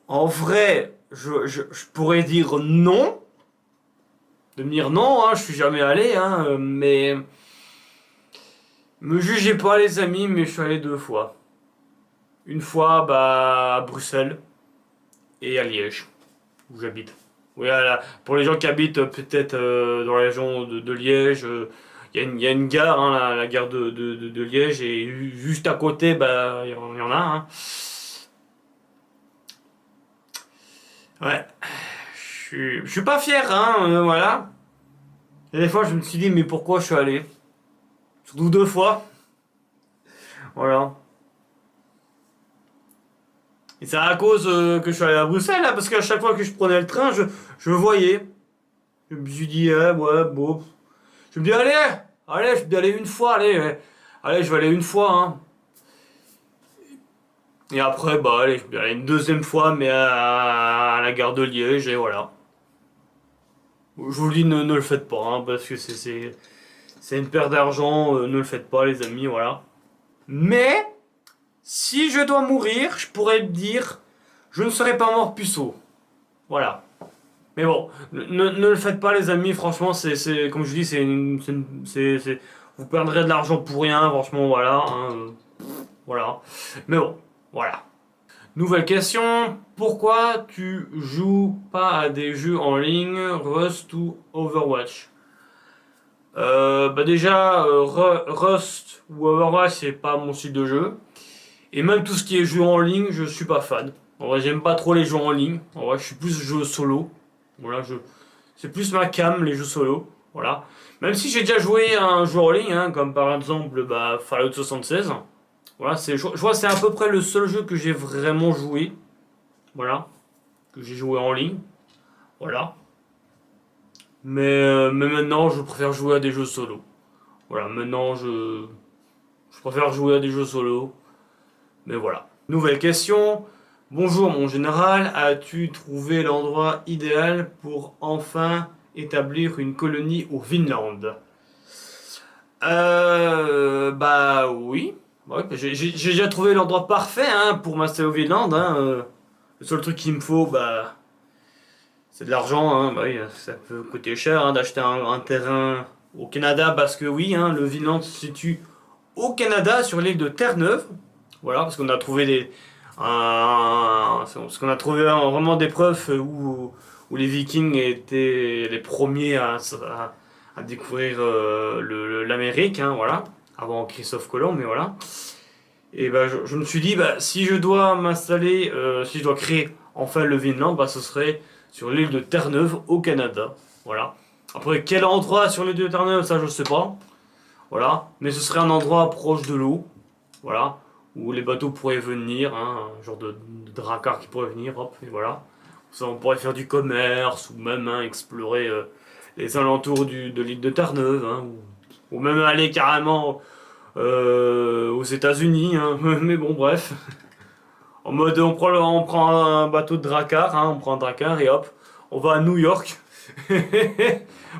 En vrai, je pourrais dire non. De me dire non, hein, je suis jamais allé, hein, mais me jugez pas les amis, mais je suis allé deux fois. Une fois bah, à Bruxelles. et à Liège, où j'habite. Oui, pour les gens qui habitent peut-être dans la région de Liège, il y a une gare, hein, la gare de Liège, et juste à côté, bah, il y en a. Hein. Ouais, je suis pas fier, hein, voilà. Et des fois, je me suis dit, mais pourquoi je suis allé? Surtout 2 fois, voilà. Et c'est à cause que je suis allé à Bruxelles, là, parce qu'à chaque fois que je prenais le train, je voyais. Je me suis dit, ouais, bon. Je me dis, allez, je vais aller une fois, allez, je vais aller une fois, hein. Et après, bah, allez, je vais aller une deuxième fois, mais à la gare de Liège, et voilà. Je vous le dis, ne le faites pas, hein, parce que c'est une perte d'argent, ne le faites pas, les amis, voilà. Mais, si je dois mourir, je pourrais me dire, je ne serai pas mort puceau. Voilà. Mais bon, ne le faites pas, les amis. Franchement, comme je dis, vous perdrez de l'argent pour rien. Franchement, voilà. Hein, voilà. Mais bon, voilà. Nouvelle question. Pourquoi tu joues pas à des jeux en ligne, Rust ou Overwatch? Bah déjà, Rust ou Overwatch, c'est pas mon style de jeu. Et même tout ce qui est jeu en ligne, je suis pas fan. En vrai, j'aime pas trop les jeux en ligne. En vrai, je suis plus jeu solo. Voilà, c'est plus ma cam, les jeux solo. Voilà. Même si j'ai déjà joué à un jeu en ligne, hein, comme par exemple bah, Fallout 76. Voilà, je vois que c'est à peu près le seul jeu que j'ai vraiment joué. Voilà. Que j'ai joué en ligne. Voilà. Mais maintenant, je préfère jouer à des jeux solo. Voilà, maintenant, je préfère jouer à des jeux solo. Mais voilà. Nouvelle question. Bonjour mon général, as-tu trouvé l'endroit idéal pour enfin établir une colonie au Vinland? Bah oui. Ouais, j'ai déjà trouvé l'endroit parfait hein, pour m'installer au Vinland. Hein. Le seul truc qu'il me faut, bah, c'est de l'argent. Hein. Bah oui, ça peut coûter cher hein, d'acheter un terrain au Canada parce que oui, hein, le Vinland se situe au Canada sur l'île de Terre-Neuve. Voilà, parce qu'on a trouvé parce qu'on a trouvé vraiment des preuves où les Vikings étaient les premiers à découvrir l'Amérique, hein, voilà, avant Christophe Colomb, mais voilà. Et bah, je me suis dit, bah, si je dois m'installer, si je dois créer enfin le Vinland, bah, ce serait sur l'île de Terre-Neuve au Canada, voilà. Après, quel endroit sur l'île de Terre-Neuve, ça je sais pas, voilà. Mais ce serait un endroit proche de l'eau, voilà, où les bateaux pourraient venir, hein, un genre de dracar qui pourrait venir, hop, et voilà. Ça, on pourrait faire du commerce, ou même hein, explorer les alentours de l'île de Terre-Neuve, hein, ou même aller carrément aux États-Unis, hein. Mais bon, bref. En mode, on prend un bateau de dracar, hein, on prend un dracar et hop, on va à New York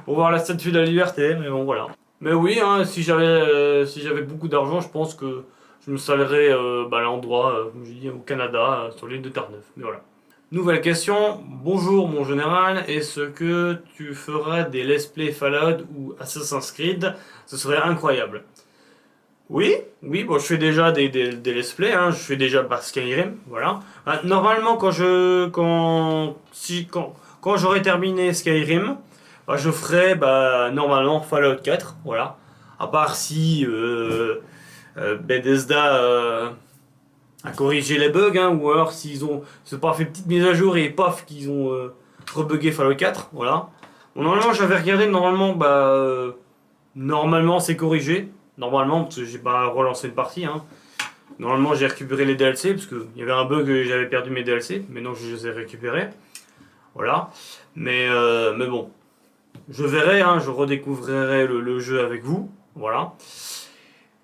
pour voir la Statue de la Liberté, mais bon, voilà. Mais oui, hein, si j'avais beaucoup d'argent, je pense que je me stallerais bah, à l'endroit, comme je dis, au Canada, sur l'île de Terre-Neuve. Mais voilà. Nouvelle question. Bonjour mon général, est-ce que tu feras des let's play Fallout ou Assassin's Creed? Ce serait incroyable. Oui, oui, bon, je fais déjà des let's play, hein, je fais déjà bah, Skyrim, voilà. Normalement, quand j'aurai terminé Skyrim, bah, je ferai bah, normalement Fallout 4, voilà. À part si Bethesda a corrigé les bugs, hein, ou alors s'ils ont pas fait une petite mise à jour et paf, qu'ils ont rebugué Fallout 4, voilà. Bon, normalement, j'avais regardé, normalement c'est corrigé. Normalement, parce que j'ai pas relancé une partie. Hein. Normalement, j'ai récupéré les DLC, parce qu'il y avait un bug et j'avais perdu mes DLC. Maintenant, je les ai récupérés. Voilà. Mais bon, je verrai, hein, je redécouvrirai le jeu avec vous. Voilà.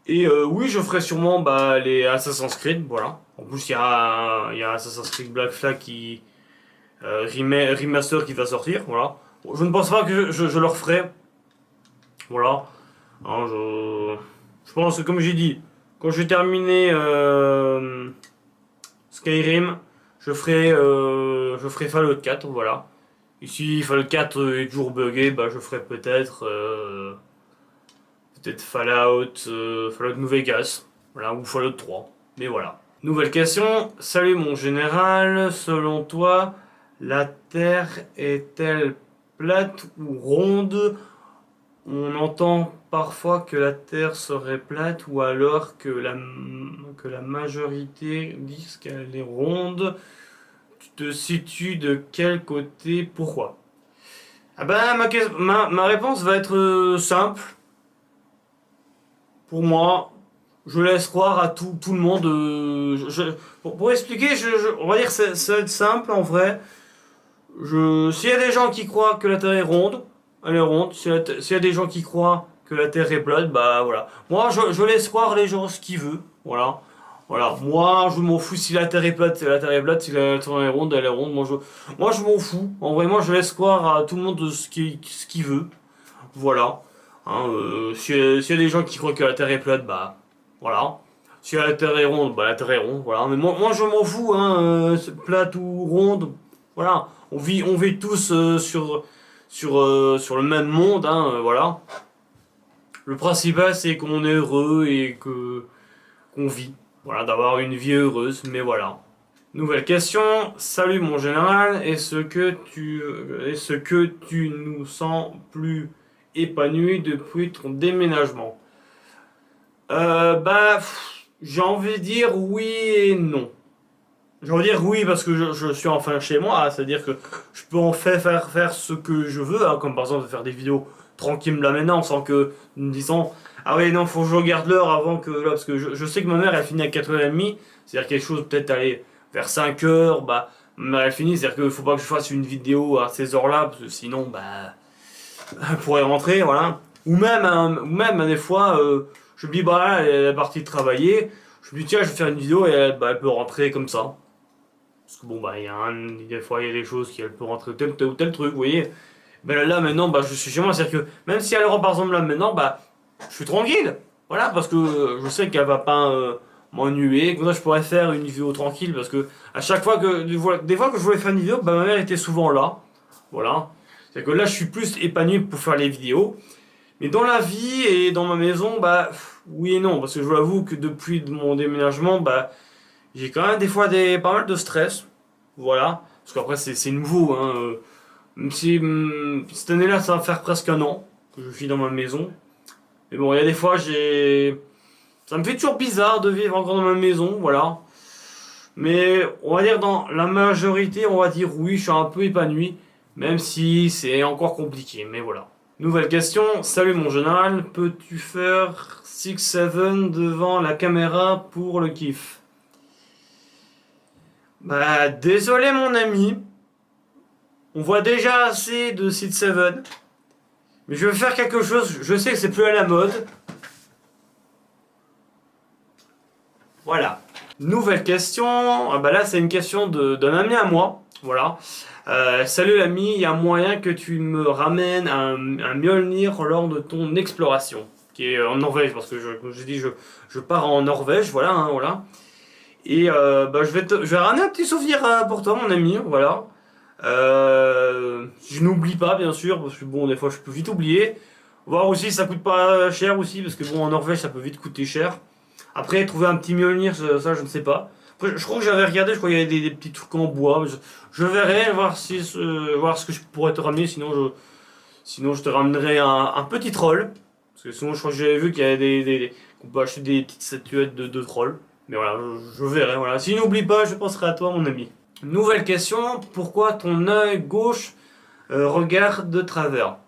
Et oui, je ferai sûrement bah, les Assassin's Creed. Voilà. En plus, il y a Assassin's Creed Black Flag remaster qui va sortir. Voilà. Bon, je ne pense pas que je le referai. Voilà. Hein, je pense que comme j'ai dit, quand je vais terminer Skyrim, je ferai Fallout 4, voilà. Et si Fallout 4 est toujours buggé, bah je ferai peut-être Fallout New Vegas, voilà, ou Fallout 3. Mais voilà. Nouvelle question. Salut mon général, selon toi, la Terre est-elle plate ou ronde? On entend parfois que la Terre serait plate ou alors que la majorité disent qu'elle est ronde. Tu te situes de quel côté? Pourquoi? Ah ben, ma réponse va être simple. Pour moi, je laisse croire à tout le monde. Pour expliquer, on va dire que ça va être simple en vrai. S'il y a des gens qui croient que la Terre est ronde, elle est ronde. S'il y a des gens qui croient que la Terre est plate, bah voilà. Moi, je laisse croire les gens ce qu'ils veulent. Voilà. Voilà. Moi, je m'en fous si la Terre est plate, la Terre est plate. Si la Terre est ronde, elle est ronde. Moi, je m'en fous. En vrai, moi, je laisse croire à tout le monde ce qu'il veut. Voilà. Hein, s'il y a des gens qui croient que la Terre est plate, bah voilà. Si la Terre est ronde, bah la Terre est ronde. Voilà. Mais moi je m'en fous, hein, plate ou ronde. Voilà. On vit tous sur le même monde, hein, voilà. Le principal c'est qu'on est heureux et que qu'on vit. Voilà, d'avoir une vie heureuse, mais voilà. Nouvelle question. Salut mon général, est-ce que tu nous sens plus épanoui depuis ton déménagement? J'ai envie de dire oui et non. J'ai envie de dire oui parce que je suis enfin chez moi, hein, c'est-à-dire que je peux en faire ce que je veux, hein, comme par exemple faire des vidéos tranquilles là maintenant sans que me disant ah ouais non faut que je regarde l'heure avant que là parce que je sais que ma mère elle finit à 4h30, c'est-à-dire quelque chose peut-être aller vers 5h, bah ma mère elle finit, c'est-à-dire qu'il faut pas que je fasse une vidéo à ces heures-là parce que sinon bah elle pourrait rentrer, voilà. Ou même des fois, je me dis, bah là, elle est partie travailler. Je me dis, tiens, je vais faire une vidéo et elle peut rentrer comme ça. Parce que bon, bah, des fois, il y a des choses qui elle peut rentrer tel ou tel truc, vous voyez. Mais là, maintenant, bah, je suis chez moi, c'est-à-dire que même si elle rentre par exemple là maintenant, bah, je suis tranquille. Voilà, parce que je sais qu'elle va pas m'ennuyer. Comme ça, je pourrais faire une vidéo tranquille. Parce que à chaque fois que, des fois que je voulais faire une vidéo, bah, ma mère était souvent là. Voilà. C'est que là, je suis plus épanoui pour faire les vidéos. Mais dans la vie et dans ma maison, bah oui et non, parce que je vous avoue que depuis mon déménagement, bah j'ai quand même des fois pas mal de stress, voilà. Parce qu'après c'est nouveau, hein. Même si cette année-là, ça va faire presque un an que je vis dans ma maison. Mais bon, il y a des fois, ça me fait toujours bizarre de vivre encore dans ma maison, voilà. Mais on va dire dans la majorité, on va dire oui, je suis un peu épanoui, même si c'est encore compliqué, mais voilà. Nouvelle question. Salut mon général, peux-tu faire 6-7 devant la caméra pour le kiff? Bah désolé mon ami, on voit déjà assez de 6-7, mais je vais faire quelque chose, je sais que c'est plus à la mode. Voilà. Nouvelle question. Ah bah là c'est une question d'un ami à moi. Voilà. Salut l'ami, il y a moyen que tu me ramènes un Mjolnir lors de ton exploration, qui est en Norvège, parce que comme j'ai dit, je pars en Norvège, voilà, hein, voilà. Et bah, je vais ramener un petit souvenir pour toi, mon ami, voilà. Je n'oublie pas, bien sûr, parce que bon, des fois je peux vite oublier. Voir aussi, ça coûte pas cher aussi, parce que bon, en Norvège, ça peut vite coûter cher. Après, trouver un petit Mjolnir, ça, je ne sais pas. Après, je crois que j'avais regardé, je crois qu'il y avait des petits trucs en bois. Je verrai, voir ce que je pourrais te ramener, sinon je te ramènerai un petit troll. Parce que sinon, je crois que j'avais vu qu'il y avait qu'on peut acheter des petites statuettes de trolls. Mais voilà, je verrai, voilà. Si n'oublie pas, je penserai à toi, mon ami. Nouvelle question, pourquoi ton œil gauche regarde de travers?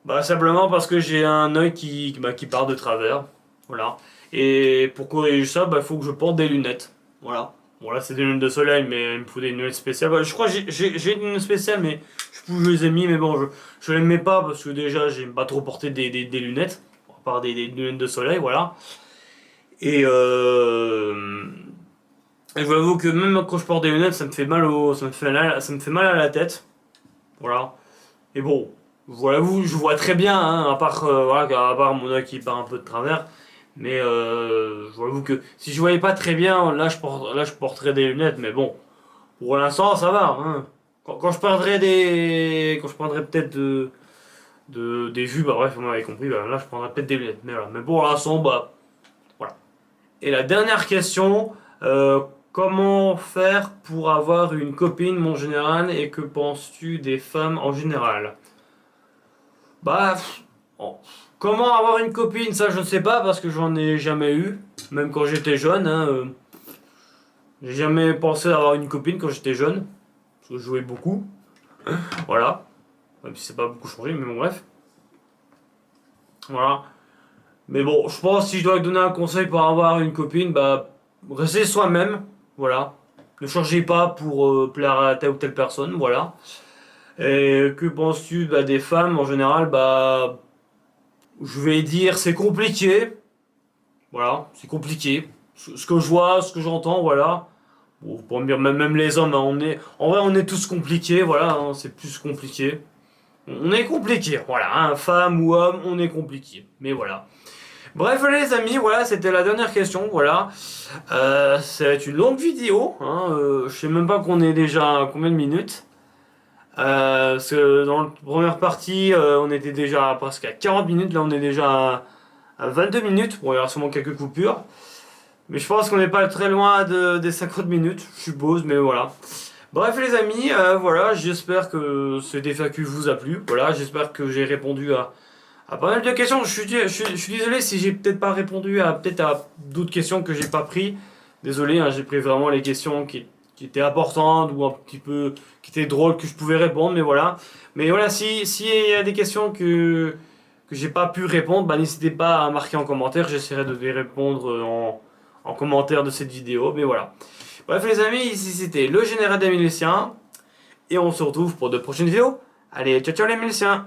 Bah simplement parce que j'ai un œil qui part de travers. Voilà. Et pour corriger ça, bah, il faut que je porte des lunettes. Voilà. Bon là c'est des lunettes de soleil, mais il me faut des lunettes spéciales. Bah, je crois que j'ai une lunette spéciale, mais je les ai mis, mais bon, je les mets pas parce que déjà j'aime pas trop porter des lunettes. À part des lunettes de soleil, voilà. Et et je vous avoue que même quand je porte des lunettes, ça me fait mal ça me fait mal à la tête. Voilà. Et bon, voilà, je vois très bien, hein, voilà, à part mon œil qui part un peu de travers. Mais je vous avoue que si je voyais pas très bien, là je porterais des lunettes. Mais bon, pour l'instant, ça va. Hein. Quand je perdrai quand je prendrai peut-être des vues, bah bref, vous m'avez compris, bah, là je prendrai peut-être des lunettes. Mais voilà. Mais pour l'instant, bah voilà. Et la dernière question, Euh, Comment faire pour avoir une copine, mon général, et que penses-tu des femmes en général? Bah, bon. Comment avoir une copine, ça je ne sais pas parce que j'en ai jamais eu, même quand j'étais jeune. Hein, j'ai jamais pensé avoir une copine quand j'étais jeune, parce que je jouais beaucoup, voilà. Même si c'est pas beaucoup changé, mais bon, bref. Voilà. Mais bon, je pense que si je dois donner un conseil pour avoir une copine, bah, restez soi-même, voilà. Ne changez pas pour plaire à telle ou telle personne, voilà. Et que penses-tu bah, des femmes en général? Bah, je vais dire c'est compliqué, voilà, c'est compliqué. Ce que je vois, ce que j'entends, voilà. Bon, pour me dire, même les hommes, hein, en vrai, on est tous compliqués, voilà, hein, c'est plus compliqué. On est compliqué, voilà, hein, femme ou homme, on est compliqué. Mais voilà. Bref les amis, voilà, c'était la dernière question, voilà. C'est une longue vidéo, hein, je sais même pas qu'on est déjà à combien de minutes. Parce que dans la première partie, on était déjà presque à 40 minutes, là on est déjà à 22 minutes. Bon, il y aura sûrement quelques coupures. Mais je pense qu'on n'est pas très loin des 50 minutes, je suppose, mais voilà. Bref les amis, voilà, j'espère que ce FAQ vous a plu. Voilà, j'espère que j'ai répondu à pas mal de questions. Je suis désolé si j'ai peut-être pas répondu à peut-être à d'autres questions que j'ai pas pris. Désolé, hein, j'ai pris vraiment les questions qui étaient importantes ou un petit peu qui étaient drôles que je pouvais répondre, mais voilà. Mais voilà, si il y a des questions que j'ai pas pu répondre, bah n'hésitez pas à marquer en commentaire. J'essaierai de les répondre en commentaire de cette vidéo. Mais voilà. Bref les amis, ici c'était le général des Miliciens et on se retrouve pour de prochaines vidéos. Allez, ciao ciao les Miliciens.